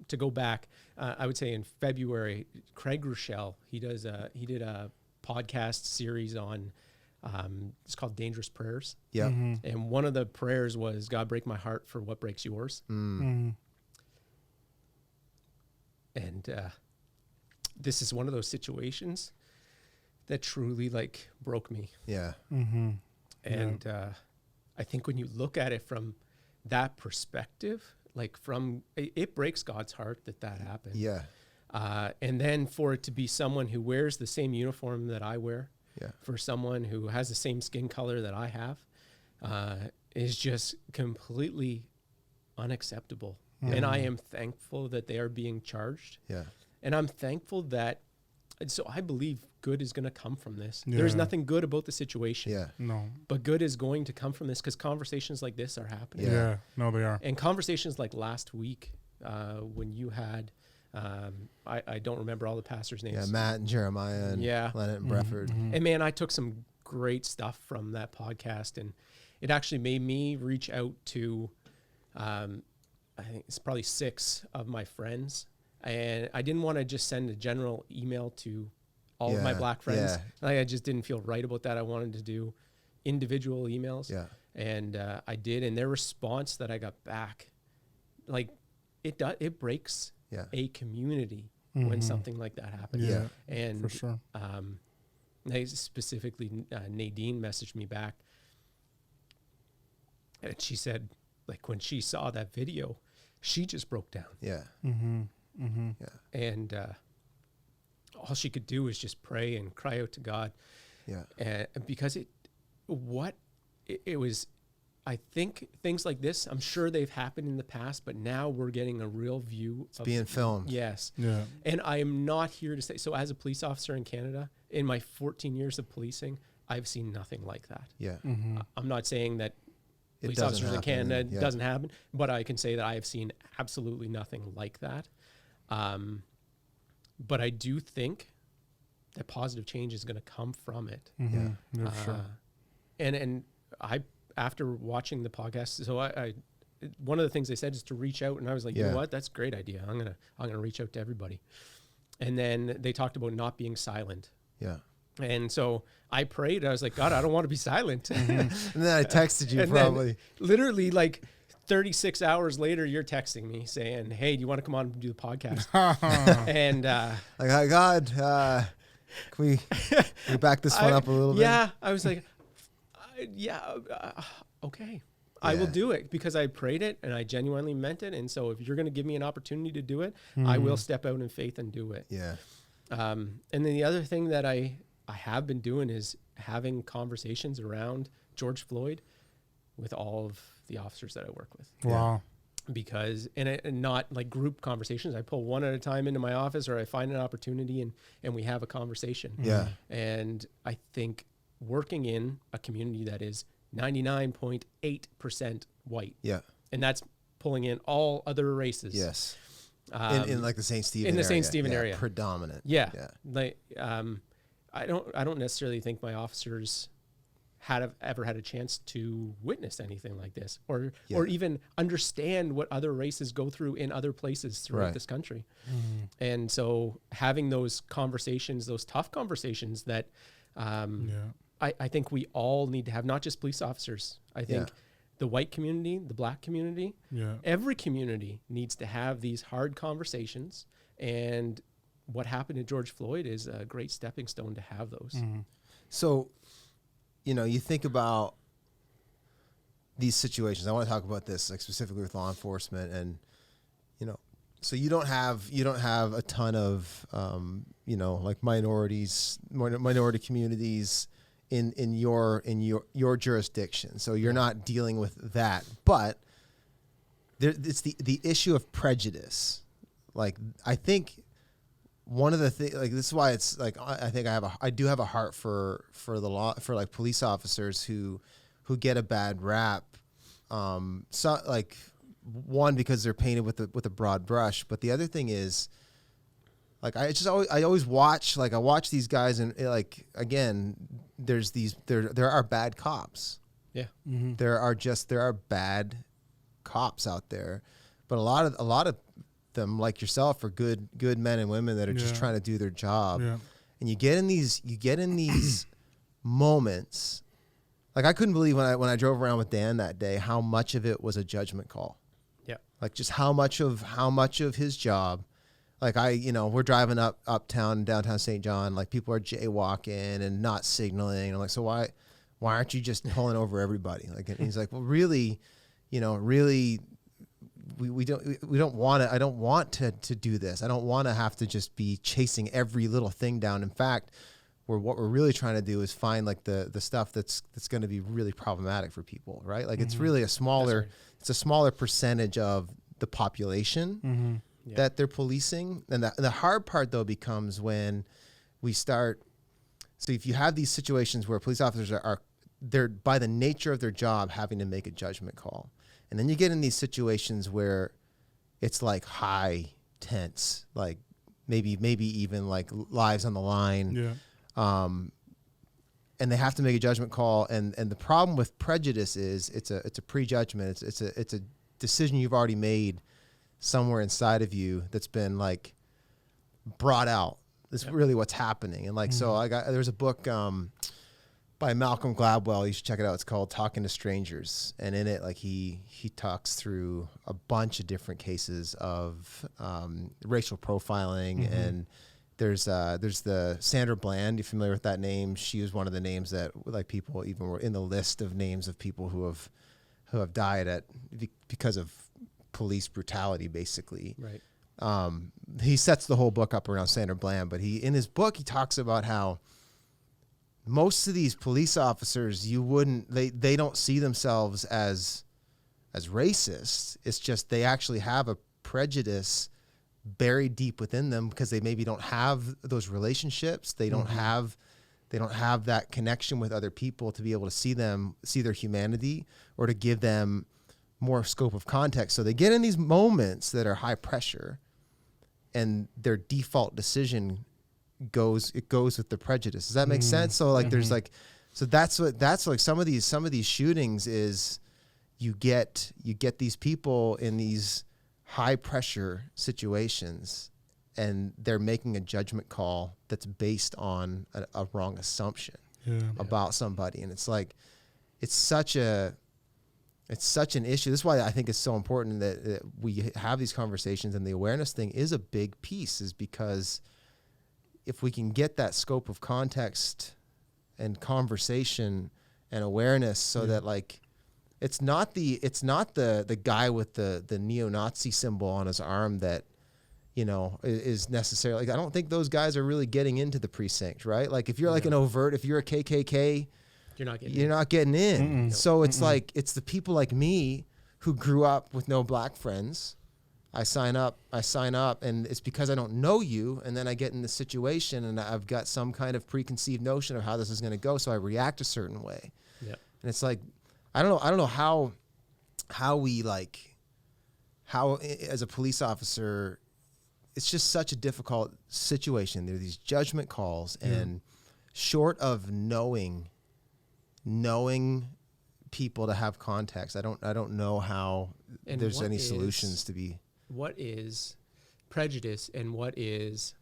to go back, I would say in February, Craig Rochelle, he did a podcast series on it's called Dangerous Prayers. Yeah. And one of the prayers was, God, break my heart for what breaks yours. And this is one of those situations that truly like broke me. Yeah. And I think when you look at it from that perspective, like it breaks God's heart that happened. Yeah. And then for it to be someone who wears the same uniform that I wear, for someone who has the same skin color that I have, is just completely unacceptable. And I am thankful that they are being charged. Yeah. And I'm thankful that, so I believe good is going to come from this. Yeah. There's nothing good about the situation. Yeah. No. But good is going to come from this because conversations like this are happening. Yeah. No, they are. And conversations like last week when you had, I don't remember all the pastors' names. Yeah. Matt and Jeremiah and Leonard and Brefford. And man, I took some great stuff from that podcast, and it actually made me reach out to, I think it's probably 6 of my friends. And I didn't want to just send a general email to all of my black friends. Like, I just didn't feel right about that. I wanted to do individual emails. Yeah. And I did. And their response that I got back, like it breaks a community when something like that happens. Yeah. And For sure. Specifically, Nadine messaged me back. And she said, like, when she saw that video, she just broke down. Yeah. Yeah. And all she could do was just pray and cry out to God. Yeah. And because it was, I think things like this, I'm sure they've happened in the past, but now we're getting a real view. It's being filmed. Yes. Yeah. And I am not here to say, so as a police officer in Canada, in my 14 years of policing, I've seen nothing like that. Yeah. I'm not saying that police doesn't officers in happen, Canada yeah. doesn't happen, but I can say that I have seen absolutely nothing like that. But I do think that positive change is going to come from it. Yeah. Yeah, sure. And I, after watching the podcast, so I one of the things they said is to reach out, and I was like, you know what, that's a great idea. I'm gonna reach out to everybody. And then they talked about not being silent. Yeah. And so I prayed. I was like, God, I don't want to be silent. And then I texted you And probably. then literally like 36 hours later, you're texting me saying, hey, do you want to come on and do the podcast? And like, oh, God, can we back this one up a little bit? Yeah. I was like, okay. I will Yeah. do it because I prayed it and I genuinely meant it. And so if you're going to give me an opportunity to do it, I will step out in faith and do it. Yeah. And then the other thing that I have been doing is having conversations around George Floyd with all of the officers that I work with. Wow. Because, and not like group conversations. I pull one at a time into my office, or I find an opportunity and we have a conversation. Yeah. And I think working in a community that is 99.8% white. Yeah. And that's pulling in all other races. Yes. Um, In like the St. Stephen in the area. St. Stephen Yeah, area. Predominant. Yeah. Yeah. Like, I don't necessarily think my officers ever had a chance to witness anything like this, or even understand what other races go through in other places throughout this country. And so having those conversations, those tough conversations that, I think we all need to have, not just police officers. I think the white community, the black community, every community needs to have these hard conversations. And what happened to George Floyd is a great stepping stone to have those. So, you think about these situations. I want to talk about this, like specifically with law enforcement, and so you don't have a ton of like minority communities in your jurisdiction. So you're not dealing with that, but it's the issue of prejudice. Like, I think one of the things, like, this is why it's like, I think I do have a heart for the law, for like police officers who get a bad rap. So like, one, because they're painted with a broad brush, but the other thing is, like, I always watch, like, I watch these guys, and like, again, there are bad cops. Yeah. There are bad cops out there, but a lot of them, like yourself, are good men and women that are just trying to do their job. Yeah. And you get in these moments. Like, I couldn't believe when I drove around with Dan that day how much of it was a judgment call. Yeah. Like, just how much of his job. Like, we're driving uptown, downtown St. John, like, people are jaywalking and not signaling. And I'm like, so why aren't you just pulling over everybody? Like, and he's like, well, really, we don't want to. I don't want to do this. I don't want to have to just be chasing every little thing down. In fact, what we're really trying to do is find, like, the stuff that's going to be really problematic for people, right? Like, it's really a smaller percentage of the population that they're policing. And the hard part, though, becomes when we start. So if you have these situations where police officers they're, by the nature of their job, having to make a judgment call. And then you get in these situations where it's like high tense, like maybe even like lives on the line. Yeah. And they have to make a judgment call. And the problem with prejudice is it's a prejudgment. It's a decision you've already made somewhere inside of you that's been, like, brought out. That's really what's happening. And, like, so there's a book by Malcolm Gladwell. You should check it out. It's called Talking to Strangers. And in it, like, he talks through a bunch of different cases of racial profiling. And there's the Sandra Bland. You familiar with that name? She was one of the names that, like, people even were in the list of names of people who have died because of police brutality, basically. Right. He sets the whole book up around Sandra Bland, but in his book, he talks about how most of these police officers, they don't see themselves as racist. It's just they actually have a prejudice buried deep within them because they maybe don't have those relationships. They don't have that connection with other people to be able to see their humanity or to give them more scope of context. So they get in these moments that are high pressure, and their default decision goes with the prejudice. Does that make sense? So like there's like, so that's like some of these shootings is you get these people in these high pressure situations, and they're making a judgment call that's based on a wrong assumption about somebody. And it's like, it's such an issue. This is why I think it's so important that we have these conversations, and the awareness thing is a big piece, is because if we can get that scope of context and conversation and awareness so that like, it's not the guy with the neo-Nazi symbol on his arm that, you know, is necessarily, like, I don't think those guys are really getting into the precinct, right? Like if you're like an overt, if you're a KKK, you're not getting in. So it's like, it's the people like me who grew up with no black friends. I sign up, and it's because I don't know you, and then I get in this situation, and I've got some kind of preconceived notion of how this is going to go, so I react a certain way. Yeah. And it's like, I don't know how as a police officer, it's just such a difficult situation. There are these judgment calls, and short of knowing people to have context, I don't know how there's any solutions to be. What is prejudice, and what is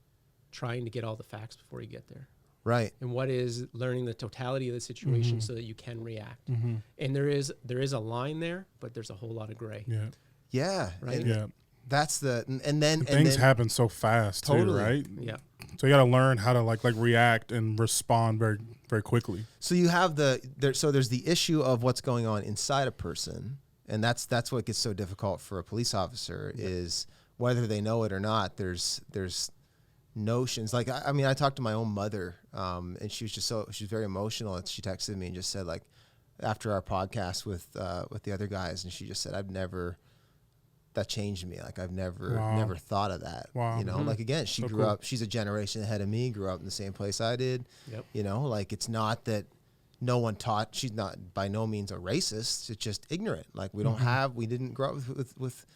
trying to get all the facts before you get there? Right. And what is learning the totality of the situation so that you can react? And there is a line there, but there's a whole lot of gray. Yeah. Right. That's and then things happen so fast too, right? Yeah. So you got to learn how to like react and respond very, very quickly. So you have there's the issue of what's going on inside a person, and that's what gets so difficult for a police officer is whether they know it or not. There's notions. Like, I mean, I talked to my own mother, and she was very emotional, and she texted me and just said, like, after our podcast with the other guys, and she just said, that changed me. Like, I've never thought of that. Wow. You know, like, again, she grew up, she's a generation ahead of me, grew up in the same place I did. Yep. You know, like, it's not that no one taught, she's not by no means a racist. It's just ignorant. Like, we didn't grow up with,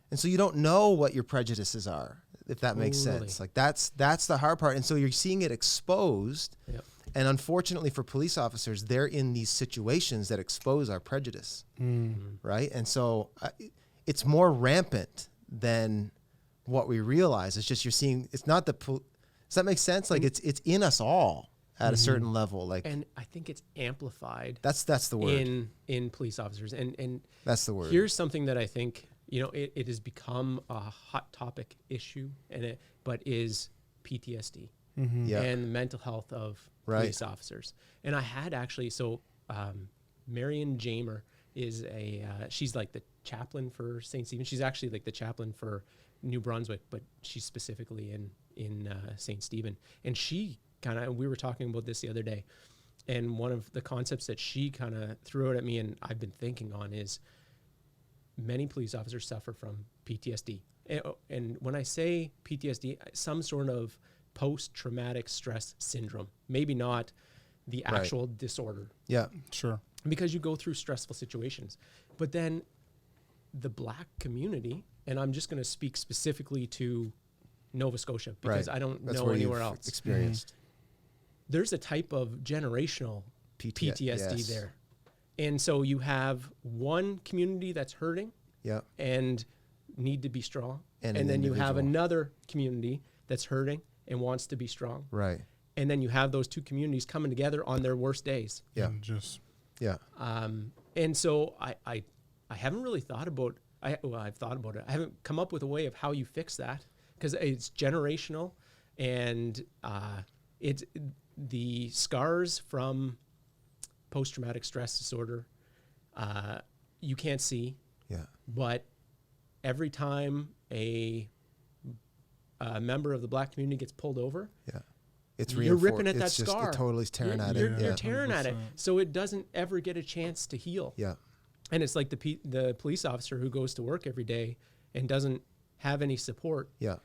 and so you don't know what your prejudices are, if that makes sense. Like, that's the hard part. And so you're seeing it exposed. Yep. And unfortunately for police officers, they're in these situations that expose our prejudice. Right. And so it's more rampant than what we realize. It's just, you're seeing, it's not does that make sense? Like, it's in us all at a certain level. Like, and I think it's amplified. That's the word in police officers. And that's the word. Here's something that I think, you know, it has become a hot topic issue, but is PTSD and mental health of police officers. And I had actually, Marion Jamer is she's like the chaplain for St. Stephen. She's actually like the chaplain for New Brunswick, but she's specifically in St. Stephen. And she we were talking about this the other day, and one of the concepts that she kind of threw out at me, and I've been thinking on, is many police officers suffer from PTSD. And when I say PTSD, some sort of post-traumatic stress syndrome, maybe not the actual disorder. Yeah, sure. Because you go through stressful situations. But then the black community, and I'm just going to speak specifically to Nova Scotia because I don't know anywhere else. Experienced. There's a type of generational PTSD there. And so you have one community that's hurting and need to be strong. And then you have another community that's hurting and wants to be strong. Right. And then you have those two communities coming together on their worst days. Yeah. And so I haven't really thought about, I've thought about it. I haven't come up with a way of how you fix that because it's generational, and it's the scars from post-traumatic stress disorder, you can't see, but every time a member of the black community gets pulled over, it's you're ripping at that it's just, scar. It totally is tearing at you're, it. You're tearing at it, so it doesn't ever get a chance to heal. Yeah. And it's like the police officer who goes to work every day and doesn't have any support. Yeah.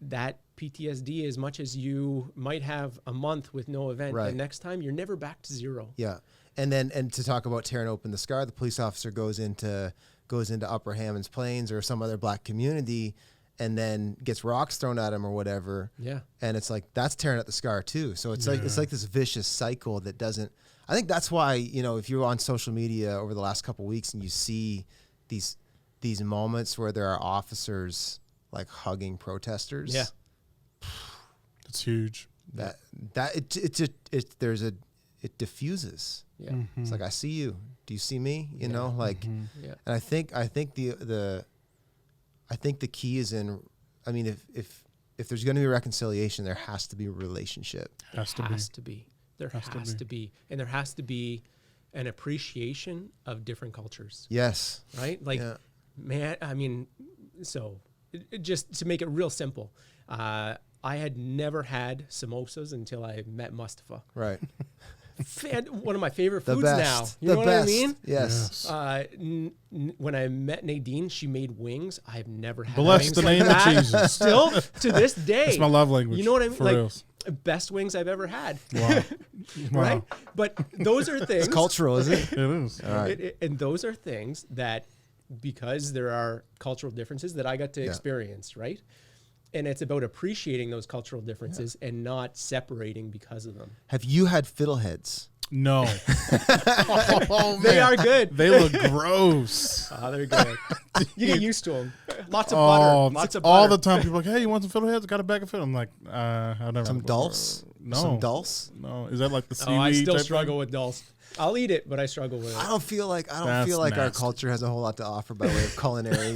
That PTSD, as much as you might have a month with no event, the next time you're never back to zero. Yeah. And to talk about tearing open the scar, the police officer goes into Upper Hammonds Plains or some other black community and then gets rocks thrown at him or whatever. Yeah. And it's like, that's tearing at the scar too. So it's like this vicious cycle that doesn't, I think that's why, if you're on social media over the last couple of weeks and you see these moments where there are officers like hugging protesters. Yeah. It's huge. It diffuses. Yeah. Mm-hmm. It's like, I see you. Do you see me? You know, like, and I think the key is in, I mean, if there's going to be reconciliation, there has to be a relationship. There has to be. And there has to be an appreciation of different cultures. Yes. Right? Like, man, I mean, so just to make it real simple, I had never had samosas until I met Mustafa. Right. One of my favorite foods now. You know what I mean? Yes. When I met Nadine, she made wings. I've never had Bless wings the like name that. of Jesus. Still to this day. That's my love language. You know what I mean? For like reals. Best wings I've ever had. Wow. Right? But those are things. It's cultural, isn't it? It is. All right. And those are things that, because there are cultural differences, that I got to experience, right? And it's about appreciating those cultural differences and not separating because of them. Have you had fiddleheads? No. Oh, they are good. They look gross. Oh, they're good. You get used to them. Lots of butter. Lots of butter. All the time, people are like, hey, you want some fiddleheads? Got a bag of fiddle. I'm like, I've never. Some dulse? No. Some dulse? No. Is that like the seaweed? I still type struggle thing? with dulse. I'll eat it, but I struggle with it. I don't feel like That's our nasty. culture has a whole lot to offer by way of culinary.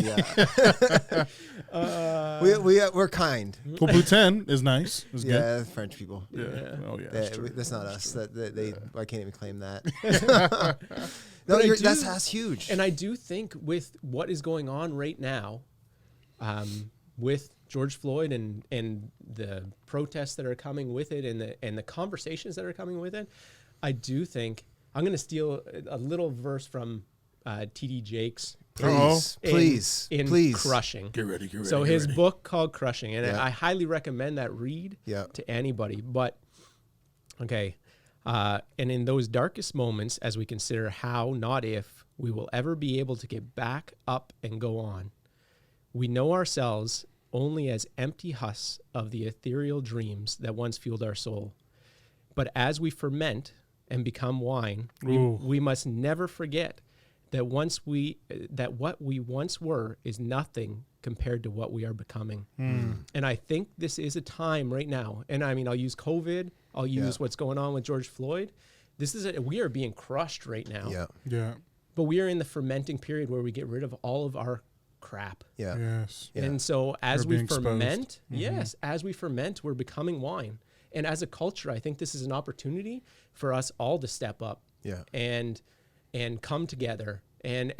We're kind. Well, poutine is nice. It's good. Yeah, French people. Yeah. Oh yeah. That's true. That's not us. I can't even claim that. But that's huge. And I do think with what is going on right now, with George Floyd and the protests that are coming with it and the conversations that are coming with it, I do think I'm going to steal a little verse from T.D. Jakes. Please. In Crushing. Get ready. So his book called Crushing, and I highly recommend that read to anybody. But, okay, and in those darkest moments, as we consider how, not if, we will ever be able to get back up and go on, we know ourselves only as empty husks of the ethereal dreams that once fueled our soul. But as we ferment and become wine, we must never forget that what we once were is nothing compared to what we are becoming. And I think this is a time right now, and I mean, I'll use COVID, I'll use what's going on with George Floyd. We are being crushed right now. Yeah. But we are in the fermenting period where we get rid of all of our crap. Yes. And so as we ferment, as we ferment, we're becoming wine. And as a culture, I think this is an opportunity for us all to step up and come together. And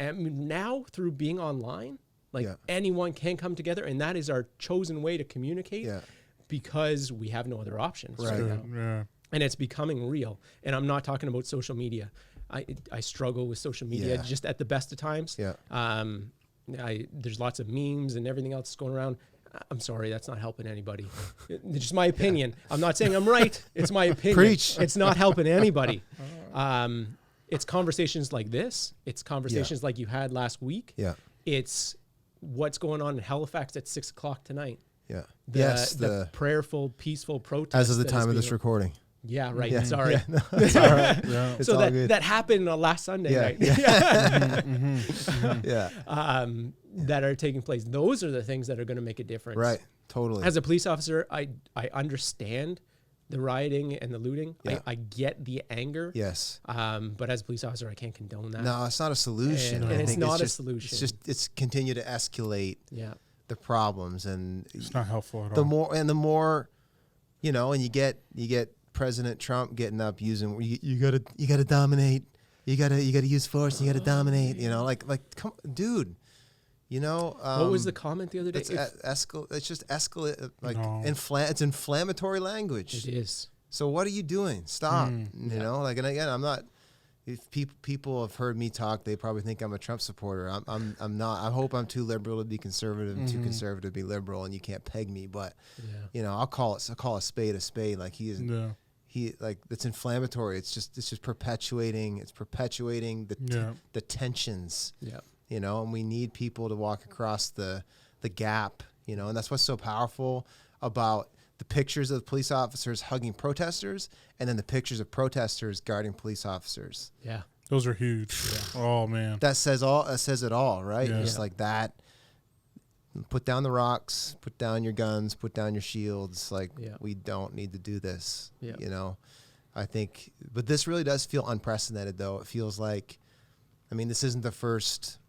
now through being online, anyone can come together, and that is our chosen way to communicate because we have no other options right now. Yeah. And it's becoming real. And I'm not talking about social media. I struggle with social media just at the best of times. There's lots of memes and everything else going around. I'm sorry, that's not helping anybody. It's just my opinion. I'm not saying I'm right. It's my opinion. Preach. It's not helping anybody. It's conversations like this. It's conversations like you had last week. Yeah. It's what's going on in Halifax at 6:00 tonight. Yeah. The prayerful, peaceful protest. As of the time of this recording. Yeah, right. Sorry. No, it's all right. It's so all good. that happened last Sunday night. That are taking place. Those are the things that are going to make a difference. Right. Totally. As a police officer, I understand the rioting and the looting. I get the anger. Yes. But as a police officer, I can't condone that. No, it's not a solution. And it's not a solution. It's continue to escalate the problems, and it's not helpful at all. The more, and you get President Trump getting up using you gotta dominate, you gotta use force, you gotta dominate, like come, dude, You know, what was the comment the other day? It's just escalate. Like No. it's inflammatory language. It is. So what are you doing? Stop. You know, like, and again, I'm not. If people have heard me talk, they probably think I'm a Trump supporter. I'm not. I hope I'm too liberal to be conservative and too conservative to be liberal, and you can't peg me. But you know, I'll call a spade a spade. Like he like it's inflammatory. It's just perpetuating. It's perpetuating the tensions. Yeah. You know, and we need people to walk across the gap. You know, and that's what's so powerful about the pictures of police officers hugging protesters, and then the pictures of protesters guarding police officers. Yeah, those are huge. Yeah. Oh man, that says it all, right? Yeah. Just like that. Put down the rocks, put down your guns, put down your shields. Like we don't need to do this. Yeah. You know, I think, but this really does feel unprecedented, though. It feels like, I mean, this isn't the first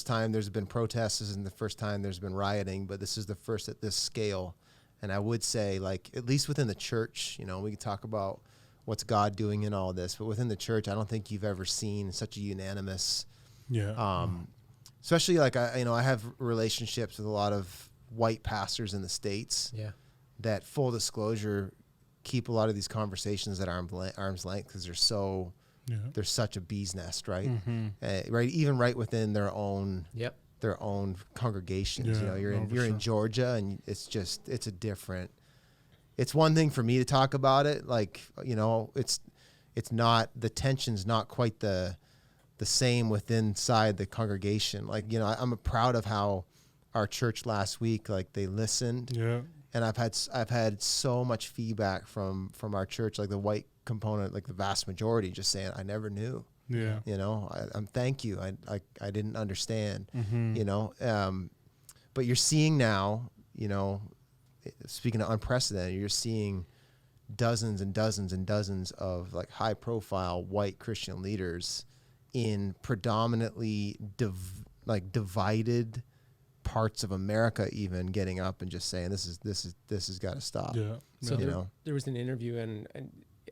time there's been protests. This isn't the first time there's been rioting, but this is the first at this scale. And I would say, like, at least within the church, you know, we can talk about what's God doing in all this, but within the church, I don't think you've ever seen such a unanimous, especially like I have relationships with a lot of white pastors in the States that, full disclosure, keep a lot of these conversations at arm's length because they're such a bee's nest, right? Right, even right within their own congregations. You know, you're in Georgia, and it's a different. It's one thing for me to talk about it, like, you know, it's not, the tension's not quite the same inside the congregation. Like, you know, I'm proud of how our church last week, like, they listened. Yeah. And I've had so much feedback from our church, like the white component, like the vast majority, just saying, I never knew. Yeah. You know, I'm thank you. I didn't understand, you know, but you're seeing now, you know, speaking of unprecedented, you're seeing dozens and dozens and dozens of like high profile white Christian leaders in predominantly divided parts of America, even getting up and just saying, this has got to stop. Yeah. So there was an interview, and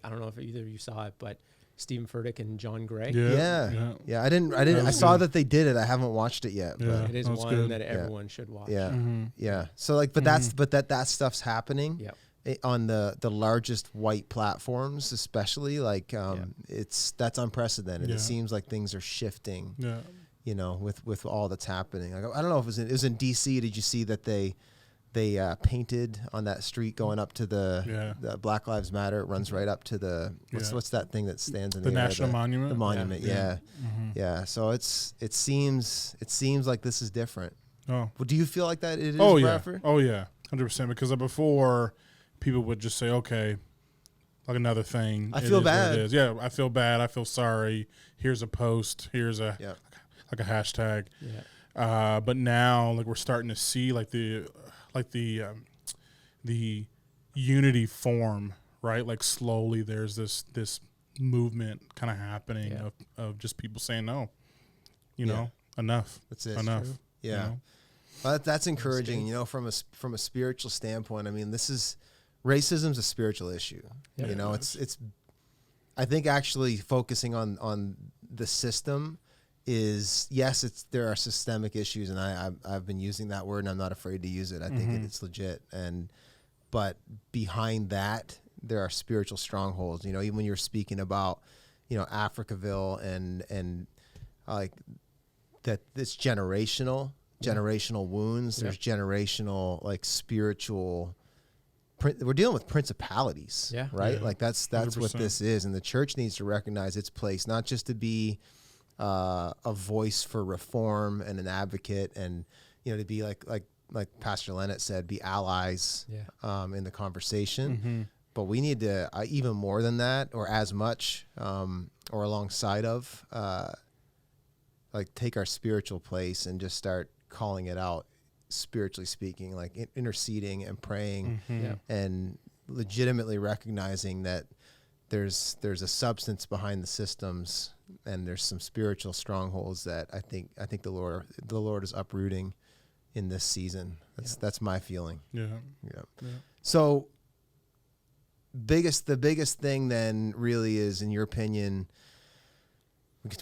I don't know if either of you saw it, but Stephen Furtick and John Gray. Yeah. I didn't. I saw that they did it. I haven't watched it yet. Yeah, but it is one that everyone should watch. Yeah. Yeah. So like, but that stuff's happening. Yeah. On the largest white platforms, especially, like that's unprecedented. It seems like things are shifting. Yeah. You know, with all that's happening. Like, I don't know if it was in DC. Did you see that they painted on that street going up to the Black Lives Matter? It runs right up to the what's that thing that stands in the National Monument? The monument, yeah. So it seems like this is different. Oh, well, do you feel like that? It is. Bradford? Oh yeah, 100%. Because before, people would just say, okay, like another thing. I feel bad. It is. Yeah, I feel bad. I feel sorry. Here's a post. Here's a like a hashtag. Yeah. But now, like, we're starting to see like the unity form, right? Like, slowly there's this movement kind of happening of just people saying, no, you know, enough. That's it. Enough. Yeah. You know? Well, that's encouraging. You know, from a spiritual standpoint, I mean, racism's a spiritual issue. Yeah, you know, it's I think actually focusing on the system is, yes, there are systemic issues, and I've been using that word, and I'm not afraid to use it. I think it's legit, but behind that there are spiritual strongholds. You know, even when you're speaking about, you know, Africaville and like that, it's generational wounds. There's generational, like, spiritual. We're dealing with principalities, right? Yeah. Like that's 100%. What this is, and the church needs to recognize its place, not just to be a voice for reform and an advocate, and, you know, to be like Pastor Lennett said, be allies in the conversation. But we need to even more than that, or as much, or alongside of, like, take our spiritual place and just start calling it out, spiritually speaking, like interceding and praying, and legitimately recognizing that there's a substance behind the systems, and there's some spiritual strongholds that I think the Lord is uprooting in this season. That's my feeling. Yeah. So the biggest thing then really is, in your opinion,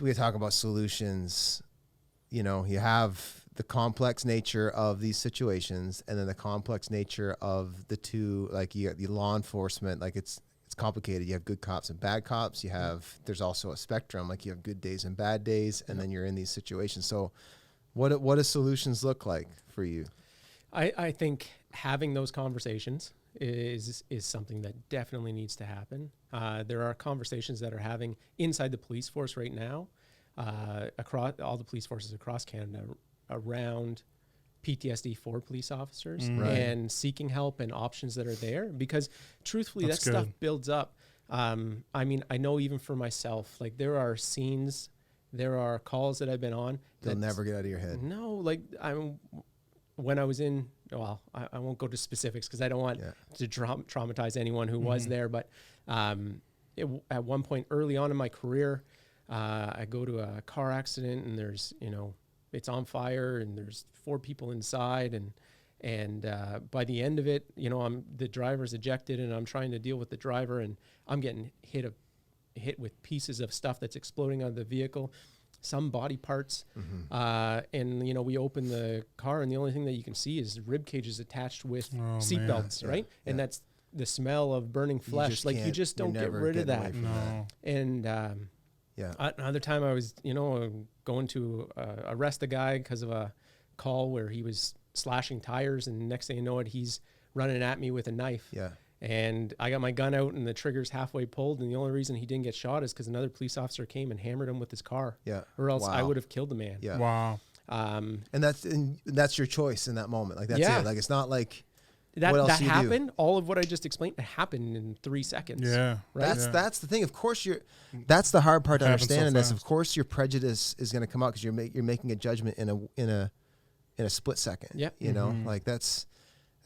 we talk about solutions. You know, you have the complex nature of these situations, and then the complex nature of the two, like you got the law enforcement, like it's complicated. You have good cops and bad cops. There's also a spectrum, like you have good days and bad days, and then you're in these situations. So what do solutions look like for you? I think having those conversations is something that definitely needs to happen. There are conversations that are having inside the police force right now, across all the police forces across Canada, around PTSD for police officers and seeking help and options that are there, because truthfully that stuff builds up. I mean, I know even for myself, like there are scenes, there are calls that I've been on. They'll never get out of your head. No, like when I was in, well, I won't go to specifics because I don't want to traumatize anyone who was there. But at one point early on in my career, I go to a car accident and there's, it's on fire and there's 4 people inside. And by the end of it, the driver's ejected and I'm trying to deal with the driver and I'm getting hit with pieces of stuff that's exploding out of the vehicle, some body parts. And, we open the car and the only thing that you can see is rib cages attached with seatbbelts, right? Yeah. And that's the smell of burning flesh. You just don't get rid of that. No. And another time I was, going to arrest a guy because of a call where he was slashing tires, and next thing you know it, he's running at me with a knife. Yeah. And I got my gun out and the trigger's halfway pulled, and the only reason he didn't get shot is because another police officer came and hammered him with his car. Yeah. Or else I would have killed the man. Yeah. Wow. And that's your choice in that moment. Like that's it. Like it's not like that happened. All of what I just explained happened in 3 seconds. Yeah. Right. That's the thing. Of course that's the hard part to understand in this. Of course your prejudice is going to come out because you're making a judgment in a split second. Yeah. Like it's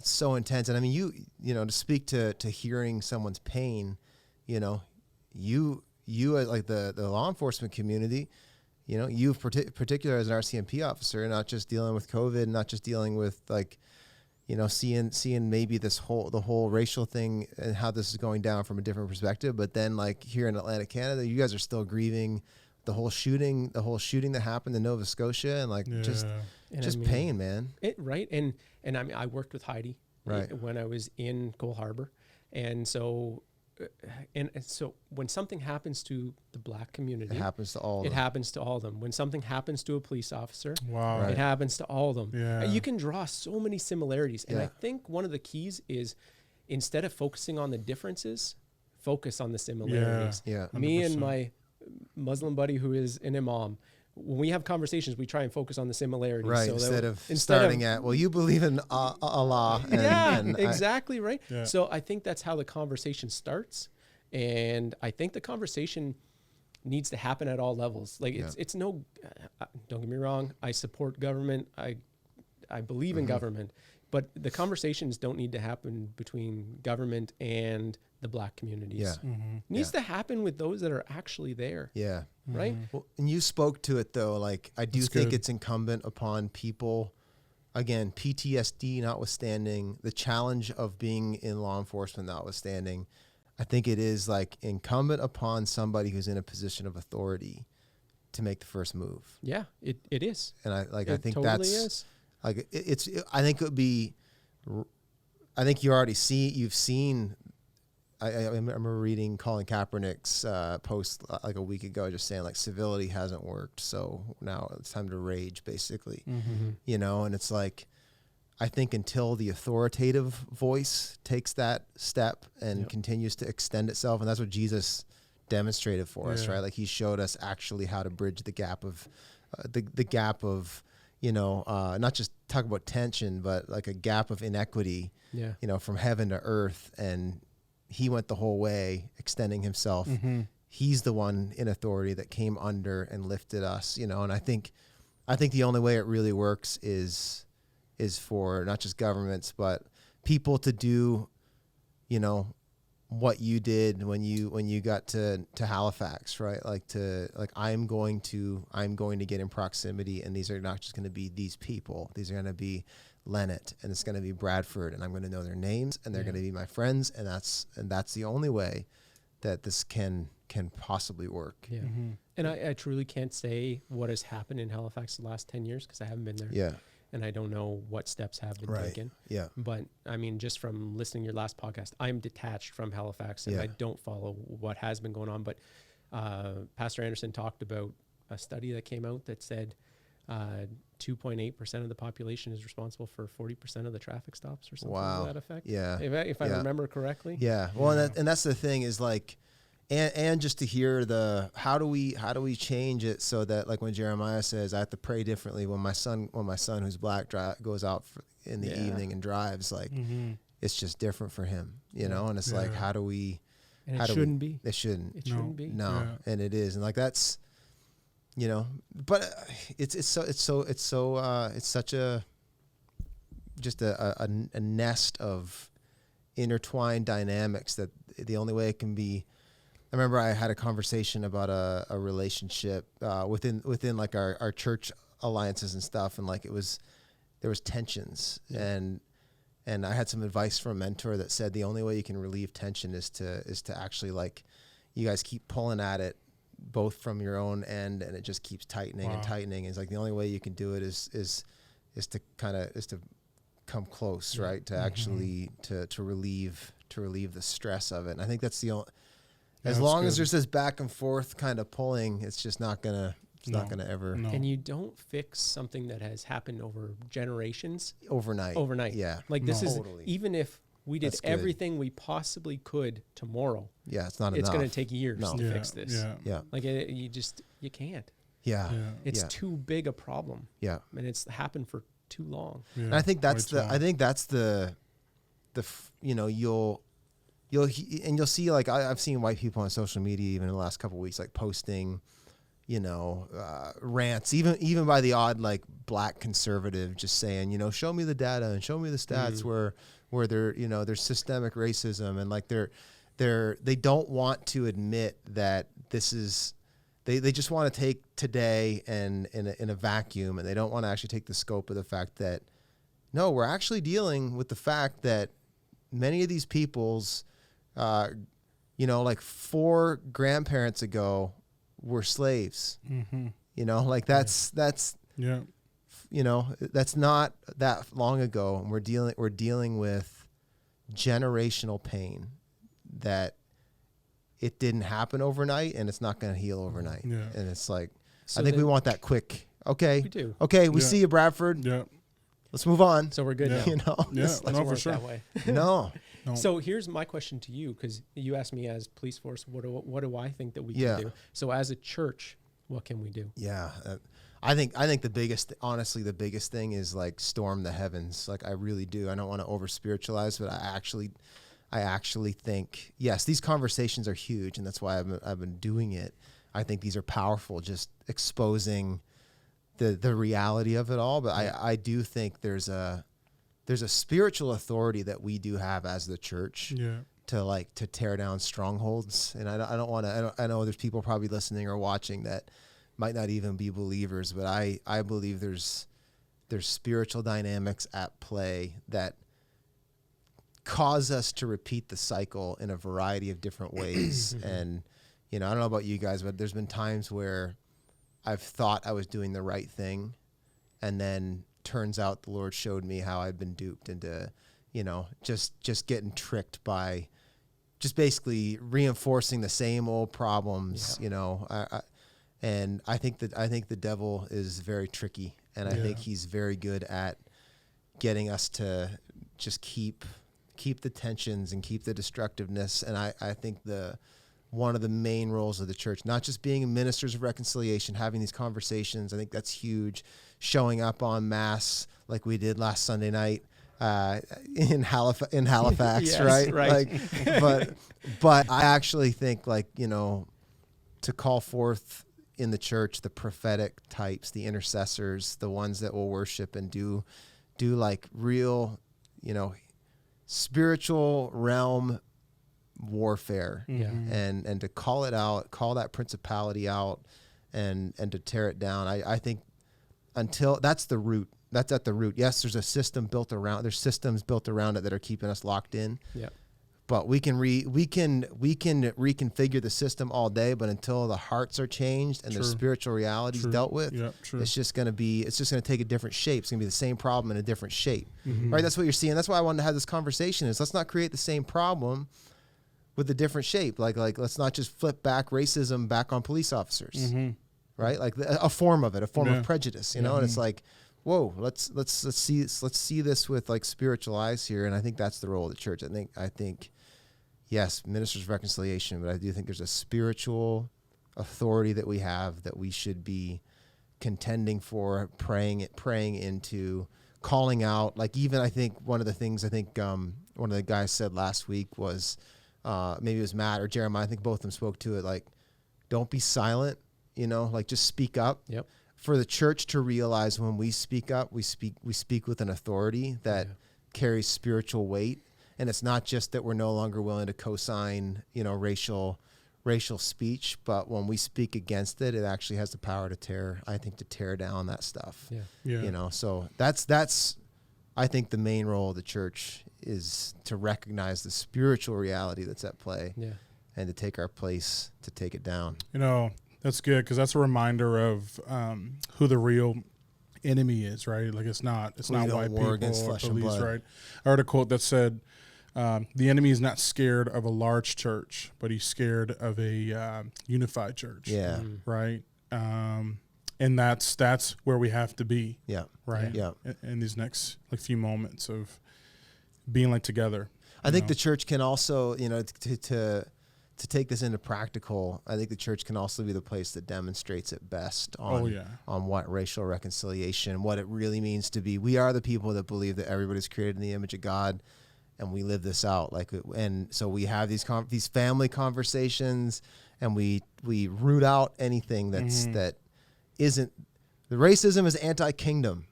so intense. And I mean, you to speak to hearing someone's pain, you like the law enforcement community, you particular as an RCMP officer, not just dealing with COVID, not just dealing with like, seeing maybe the whole racial thing and how this is going down from a different perspective. But then like here in Atlantic Canada, you guys are still grieving the whole shooting that happened in Nova Scotia, and like just pain, man. Right. And I mean, I worked with Heidi when I was in Cole Harbour. And so when something happens to the Black community, it happens to all of them. When something happens to a police officer, wow, it happens to all of them. Yeah. You can draw so many similarities. And I think one of the keys is, instead of focusing on the differences, focus on the similarities. Yeah. Me and my Muslim buddy who is an imam, when we have conversations, we try and focus on the similarities. Right. So instead of starting at, well, you believe in Allah. And exactly right. Yeah. So I think that's how the conversation starts. And I think the conversation needs to happen at all levels. Like it's no, don't get me wrong. I support government. I believe in government, but the conversations don't need to happen between government and the Black communities. Yeah. Needs to happen with those that are actually there. Yeah. Right. Well, and you spoke to it though. Like I do think it's incumbent upon people, again, PTSD notwithstanding, the challenge of being in law enforcement notwithstanding, I think it is like incumbent upon somebody who's in a position of authority to make the first move. Yeah, it is. And I think totally that's is. Like I think it would be, I think you've seen, I remember reading Colin Kaepernick's post like a week ago, just saying like civility hasn't worked, so now it's time to rage, basically. And it's like, I think until the authoritative voice takes that step and continues to extend itself, and that's what Jesus demonstrated for us, right? Like he showed us actually how to bridge the gap of the gap of, not just talk about tension, but like a gap of inequity, from heaven to earth. And he went the whole way, extending himself. He's the one in authority that came under and lifted us, and I think the only way it really works is for not just governments, but people to do, what you did when you got to Halifax, right? I'm going to get in proximity, and these are not just going to be these people. These are going to be Lennett, and it's going to be Bradford, and I'm going to know their names, and they're going to be my friends, and that's the only way this can possibly work. Yeah. Mm-hmm. And I truly can't say what has happened in Halifax the last 10 years because I haven't been there. Yeah. And I don't know what steps have been taken. Yeah. But I mean, just from listening to your last podcast, I'm detached from Halifax and I don't follow what has been going on. But Pastor Anderson talked about a study that came out that said 2.8% of the population is responsible for 40% of the traffic stops or something to that effect. Yeah. If I remember correctly. Yeah. Well, and that's the thing is like, and just to hear how do we change it so that like when Jeremiah says I have to pray differently when my son who's black goes out in the evening and drives, like it's just different for him, you know, and it's like how do we? And it shouldn't be. It shouldn't. It shouldn't be. No, and it is, and like that's, you know, but it's such a just a nest of intertwined dynamics that the only way it can be. I remember I had a conversation about a relationship within like our church alliances and stuff, and like there was tensions, and I had some advice from a mentor that said the only way you can relieve tension is to actually like you guys keep pulling at it both from your own end, and it just keeps tightening and tightening. And it's like the only way you can do it is to come close, right? To actually to relieve the stress of it. And I think that's the only. As long as there's this back and forth kind of pulling, it's just not gonna ever. No. And you don't fix something that has happened over generations overnight. Yeah. Like this is even if we did everything we possibly could tomorrow. Yeah, it's not enough. It's going to take years to fix this. Yeah. Like you can't. Yeah. It's too big a problem. Yeah. And it's happened for too long. Yeah. And I think that's the you know, you'll see like I've seen white people on social media even in the last couple of weeks like posting, you know, rants even by the odd like black conservative just saying, you know, show me the data and show me the stats where there, you know, there's systemic racism, and like they don't want to admit that this is they just want to take today and in a vacuum, and they don't want to actually take the scope of the fact that no, we're actually dealing with the fact that many of these people's you know, like 4 grandparents ago were slaves, you know, like that's, you know, that's not that long ago. And we're dealing with generational pain that it didn't happen overnight, and it's not going to heal overnight. Yeah. And it's like, so I think we want that quick. Okay. We do. Okay. We see you, Bradford. Yeah. Let's move on. So we're good now. You know? Yeah. Let's work that way. No. So here's my question to you, because you asked me as police force, what do I think that we can do? So as a church, what can we do? Yeah. I think the biggest thing is like storm the heavens. Like I really do. I don't want to over spiritualize, but I actually think, yes, these conversations are huge, and that's why I've been doing it. I think these are powerful, just exposing the reality of it all. But I do think there's a spiritual authority that we do have as the church to tear down strongholds. And I don't want to, I know there's people probably listening or watching that might not even be believers, but I believe there's spiritual dynamics at play that cause us to repeat the cycle in a variety of different ways. And, you know, I don't know about you guys, but there's been times where I've thought I was doing the right thing, and then turns out the Lord showed me how I've been duped into, you know, just getting tricked by just basically reinforcing the same old problems, you know. And I think the devil is very tricky, and I think he's very good at getting us to just keep the tensions and keep the destructiveness. And I think one of the main roles of the church, not just being ministers of reconciliation, having these conversations, I think that's huge. Showing up en masse like we did last Sunday night in Halifax, yes, right? Right. But I actually think, like, you know, to call forth in the church the prophetic types, the intercessors, the ones that will worship and do like real, you know, spiritual realm warfare, and to call it out, call that principality out, and to tear it down. I think until that's the root, that's at the root. Yes, there's systems built around it that are keeping us locked in. Yeah. But we can reconfigure the system all day, but until the hearts are changed and the spiritual realities dealt with, it's just going to take a different shape. It's going to be the same problem in a different shape, right? That's what you're seeing. That's why I wanted to have this conversation. Is let's not create the same problem with a different shape. Like let's not just flip back racism back on police officers, right? Like a form of it, a form of prejudice, you know. And it's like, whoa, let's see this with like spiritual eyes here. And I think that's the role of the church. I think. Yes, ministers of reconciliation, but I do think there's a spiritual authority that we have that we should be contending for, praying into, calling out. Like even I think one of the things one of the guys said last week was maybe it was Matt or Jeremiah. I think both of them spoke to it. Like, don't be silent. You know, like just speak up. Yep. For the church to realize when we speak up, we speak with an authority that carries spiritual weight. And it's not just that we're no longer willing to co-sign, you know, racial speech, but when we speak against it, it actually has the power to tear down that stuff. Yeah. You know, so that's I think the main role of the church is to recognize the spiritual reality that's at play, and to take our place to take it down. You know, that's good because that's a reminder of who the real enemy is, right? Like it's not white people against or flesh and police, blood. right? I heard a quote that said, the enemy is not scared of a large church, but he's scared of a unified church. Yeah. Right. And that's where we have to be. Yeah. Right. Yeah. In these next few moments of being like together. I think the church can also, you know, to take this into practical, I think the church can also be the place that demonstrates it best on what racial reconciliation, what it really means to be. We are the people that believe that everybody's created in the image of God, and we live this out. And so we have these family conversations, and we root out anything that isn't. The racism is anti-kingdom,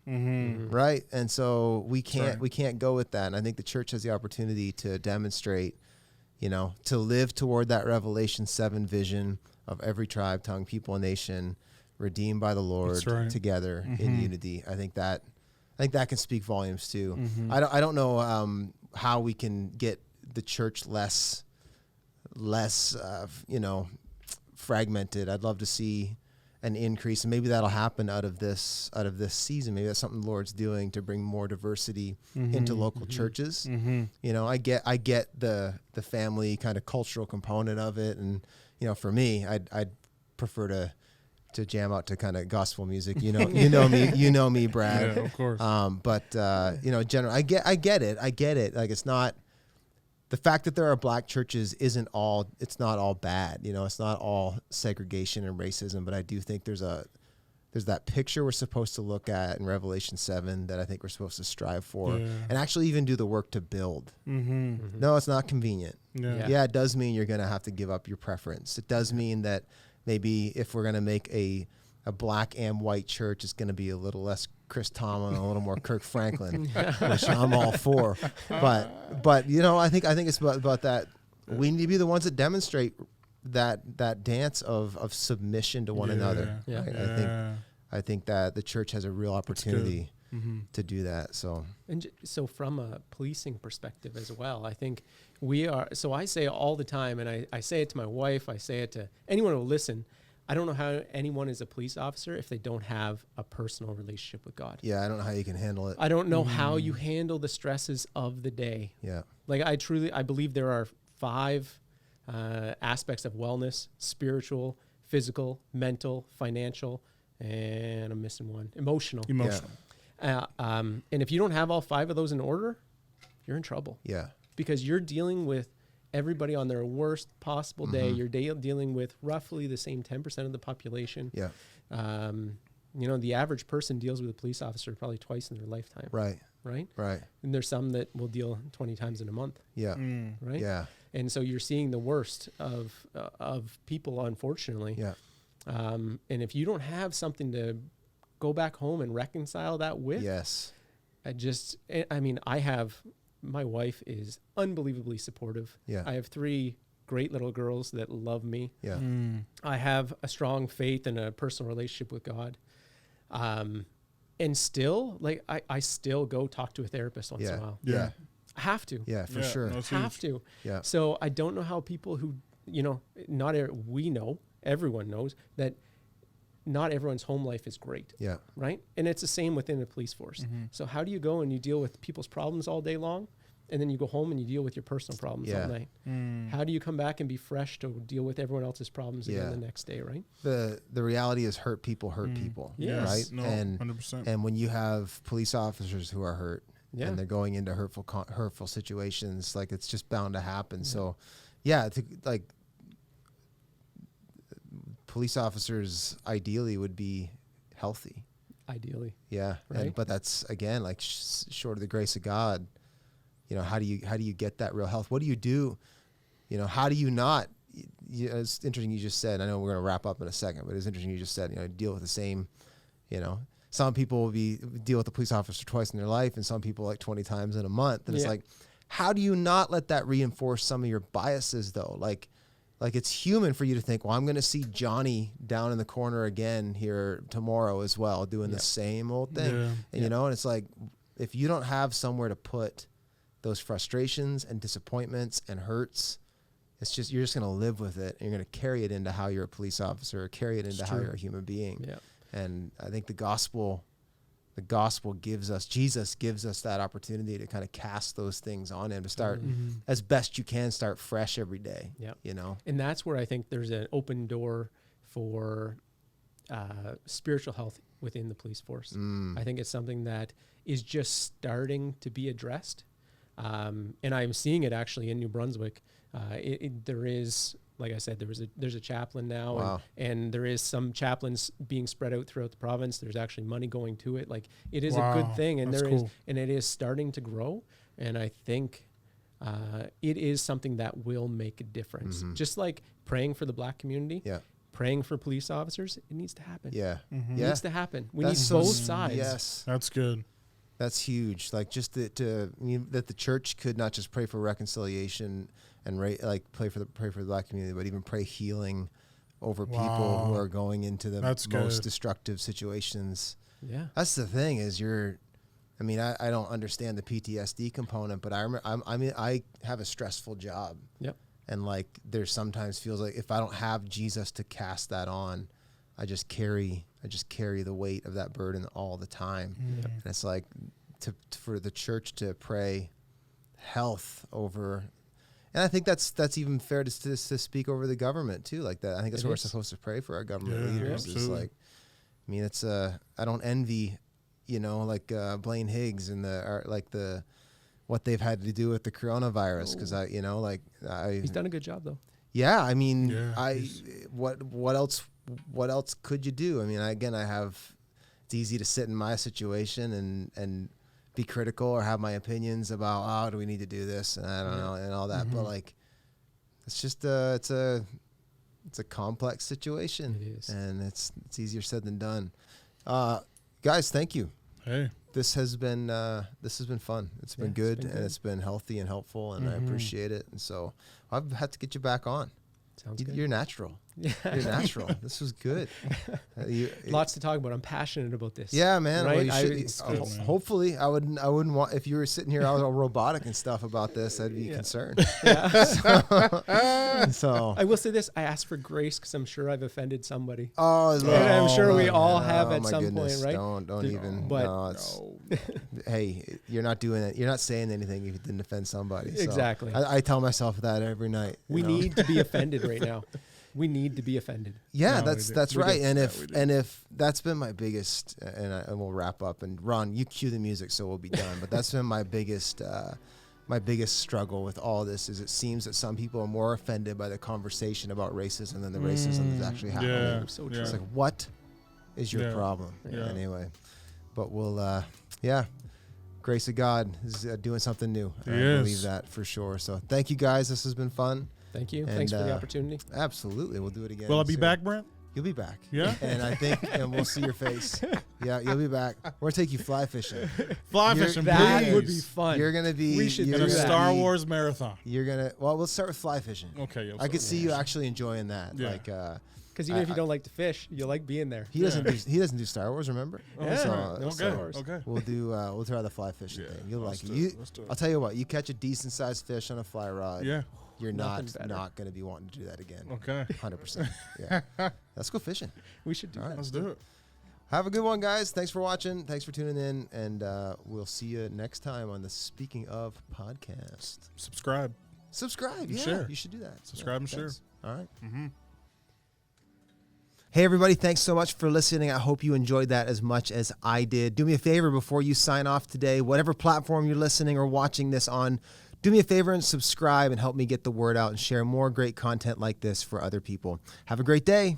right? And so we can't go with that. And I think the church has the opportunity to demonstrate, you know, to live toward that Revelation 7 vision of every tribe, tongue, people, and nation redeemed by the Lord together in unity. I think that can speak volumes too. I don't know how we can get the church less you know, fragmented. I'd love to see an increase, and maybe that'll happen out of this season. Maybe that's something the Lord's doing to bring more diversity into local churches. You know, I get the family kind of cultural component of it, and you know, for me, I'd prefer to jam out to kind of gospel music. You know me, Brad. Yeah, of course. But you know, generally, I get it. Like, it's not. The fact that there are black churches it's not all bad. You know, it's not all segregation and racism, but I do think there's that picture we're supposed to look at in Revelation 7 that I think we're supposed to strive for, and actually even do the work to build. No, it's not convenient. Yeah, it does mean you're going to have to give up your preference. It does mean that maybe if we're going to make a black and white church, it's going to be a little less Chris Tomlin, a little more Kirk Franklin, which I'm all for. But you know, I think it's about that. We need to be the ones that demonstrate that dance of submission to one another. Right? I think that the church has a real opportunity to do that. So from a policing perspective as well, I think we are. So I say all the time, and I say it to my wife, I say it to anyone who will listen. I don't know how anyone is a police officer if they don't have a personal relationship with God. Yeah, I don't know how you can handle it. I don't know how you handle the stresses of the day. Yeah. Like I believe there are 5 aspects of wellness: spiritual, physical, mental, financial, and I'm missing one, emotional. Yeah. And if you don't have all 5 of those in order, you're in trouble. Yeah. Because you're dealing with everybody on their worst possible day. You're dealing with roughly the same 10% of the population. Yeah. You know, the average person deals with a police officer probably twice in their lifetime. Right. And there's some that will deal 20 times in a month. Yeah. Right. Yeah. And so you're seeing the worst of people, unfortunately. Yeah. And if you don't have something to go back home and reconcile that with, yes. My wife is unbelievably supportive. Yeah. I have 3 great little girls that love me. Yeah. I have a strong faith and a personal relationship with God. And still, like, I still go talk to a therapist once in a while. Yeah. Have to. Yeah, for sure. No, Have to. Yeah. So I don't know how people who, we know, everyone knows that not everyone's home life is great. Yeah. Right? And it's the same within the police force. So how do you go and you deal with people's problems all day long, and then you go home and you deal with your personal problems all night? How do you come back and be fresh to deal with everyone else's problems again the next day, right? The reality is hurt people, Yes. right? No, and 100%. And when you have police officers who are hurt and they're going into hurtful situations, like it's just bound to happen. So, police officers ideally would be healthy. Ideally. Yeah. Right. But that's again, like short of the grace of God, how do you get that real health? What do you do? How do you not, it's interesting you just said, I know we're going to wrap up in a second, but it's interesting you just said, deal with the same, some people will deal with the police officer twice in their life and some people like 20 times in a month. And it's like, how do you not let that reinforce some of your biases though? Like it's human for you to think, well, I'm going to see Johnny down in the corner again here tomorrow as well, doing the same old thing. Yeah. And, and it's like, if you don't have somewhere to put those frustrations and disappointments and hurts, you're just going to live with it. And you're going to carry it into how you're a police officer or carry it into how you're a human being. Yeah. And I think the gospel Jesus gives us that opportunity to kind of cast those things on him, to start as best you can, start fresh every day. Yeah. And that's where I think there's an open door for spiritual health within the police force. I think it's something that is just starting to be addressed. And I'm seeing it actually in New Brunswick. There is, like I said, there's a chaplain now, and there is some chaplains being spread out throughout the province. There's actually money going to it. Like it is a good thing, and it is starting to grow. And I think it is something that will make a difference. Just like praying for the Black community, praying for police officers, it needs to happen. Yeah, it needs to happen. We need both sides. Yes, that's good. That's huge. Like just that the church could not just pray for reconciliation and pray for the Black community, but even pray healing over people who are going into the most destructive situations. Yeah, that's the thing. Is I don't understand the PTSD component, but I have a stressful job. Yep. And like there's sometimes feels like if I don't have Jesus to cast that on, I just carry the weight of that burden all the time. And it's like for the church to pray health over, and I think that's even fair to speak over the government too, like that. I think that's what we're supposed to pray for our government leaders. It's like, it's I don't envy, Blaine Higgs and what they've had to do with the coronavirus, because he's done a good job though. Yeah, what else could you do? It's easy to sit in my situation and be critical or have my opinions about, do we need to do this? And I don't know, and all that. But it's just, it's a complex situation. It is. And it's easier said than done. Guys, thank you. Hey, this has been fun. It's been good, and it's been healthy and helpful, and I appreciate it. And so I've had to get you back on. Sounds good. You're natural. You're natural. This was good. Lots to talk about. I'm passionate about this. Yeah, man. Right? Well, hopefully, I wouldn't want, if you were sitting here all robotic and stuff about this, I'd be concerned. So I will say this: I asked for grace because I'm sure I've offended somebody. Oh, and I'm sure we all have at some point, right? Don't even. But hey, you're not doing it. You're not saying anything if you didn't offend somebody. So exactly. I tell myself that every night. We need to be offended right now. We need to be offended. Yeah, that's right. And if that's been my biggest, and we'll wrap up. And Ron, you cue the music, so we'll be done. But that's been my biggest struggle with all this. Is it seems that some people are more offended by the conversation about racism than the racism that's actually happening. Yeah, so true. It's like, what is your problem? Yeah. Anyway, but we'll, grace of God is doing something new. I believe that for sure. So thank you guys. This has been fun. Thank you. And, thanks for the opportunity. Absolutely. We'll do it again. Will I be soon. back, Brent? You'll be back. Yeah. And I think, and we'll see your face. Yeah, you'll be back. We're going to take you fly fishing. Fly fishing, That please. would be fun. You're going to be. We should In do a that. Star Wars marathon. You're going to, well, we'll start with fly fishing. Okay. I could see you actually enjoying that. Yeah. Like, Because even if you don't like to fish, you like being there. he doesn't do Star Wars, remember? Yeah. Okay. We'll try the fly fishing thing. You'll like let's it. do it. Let's do it. I'll tell you what, you catch a decent sized fish on a fly rod. Yeah. You're Nothing not better. going to be wanting to do that again. Okay. 100%. Yeah. Let's go fishing. We should do All right. that. Let's do it. Have a good one, guys. Thanks for watching. Thanks for tuning in. And we'll see you next time on the Speaking of podcast. Subscribe. Subscribe. Yeah. Share. You should do that. Subscribe and share. thanks. All right. Mm-hmm. Hey, everybody. Thanks so much for listening. I hope you enjoyed that as much as I did. Do me a favor before you sign off today, whatever platform you're listening or watching this on, do me a favor and subscribe and help me get the word out and share more great content like this for other people. Have a great day.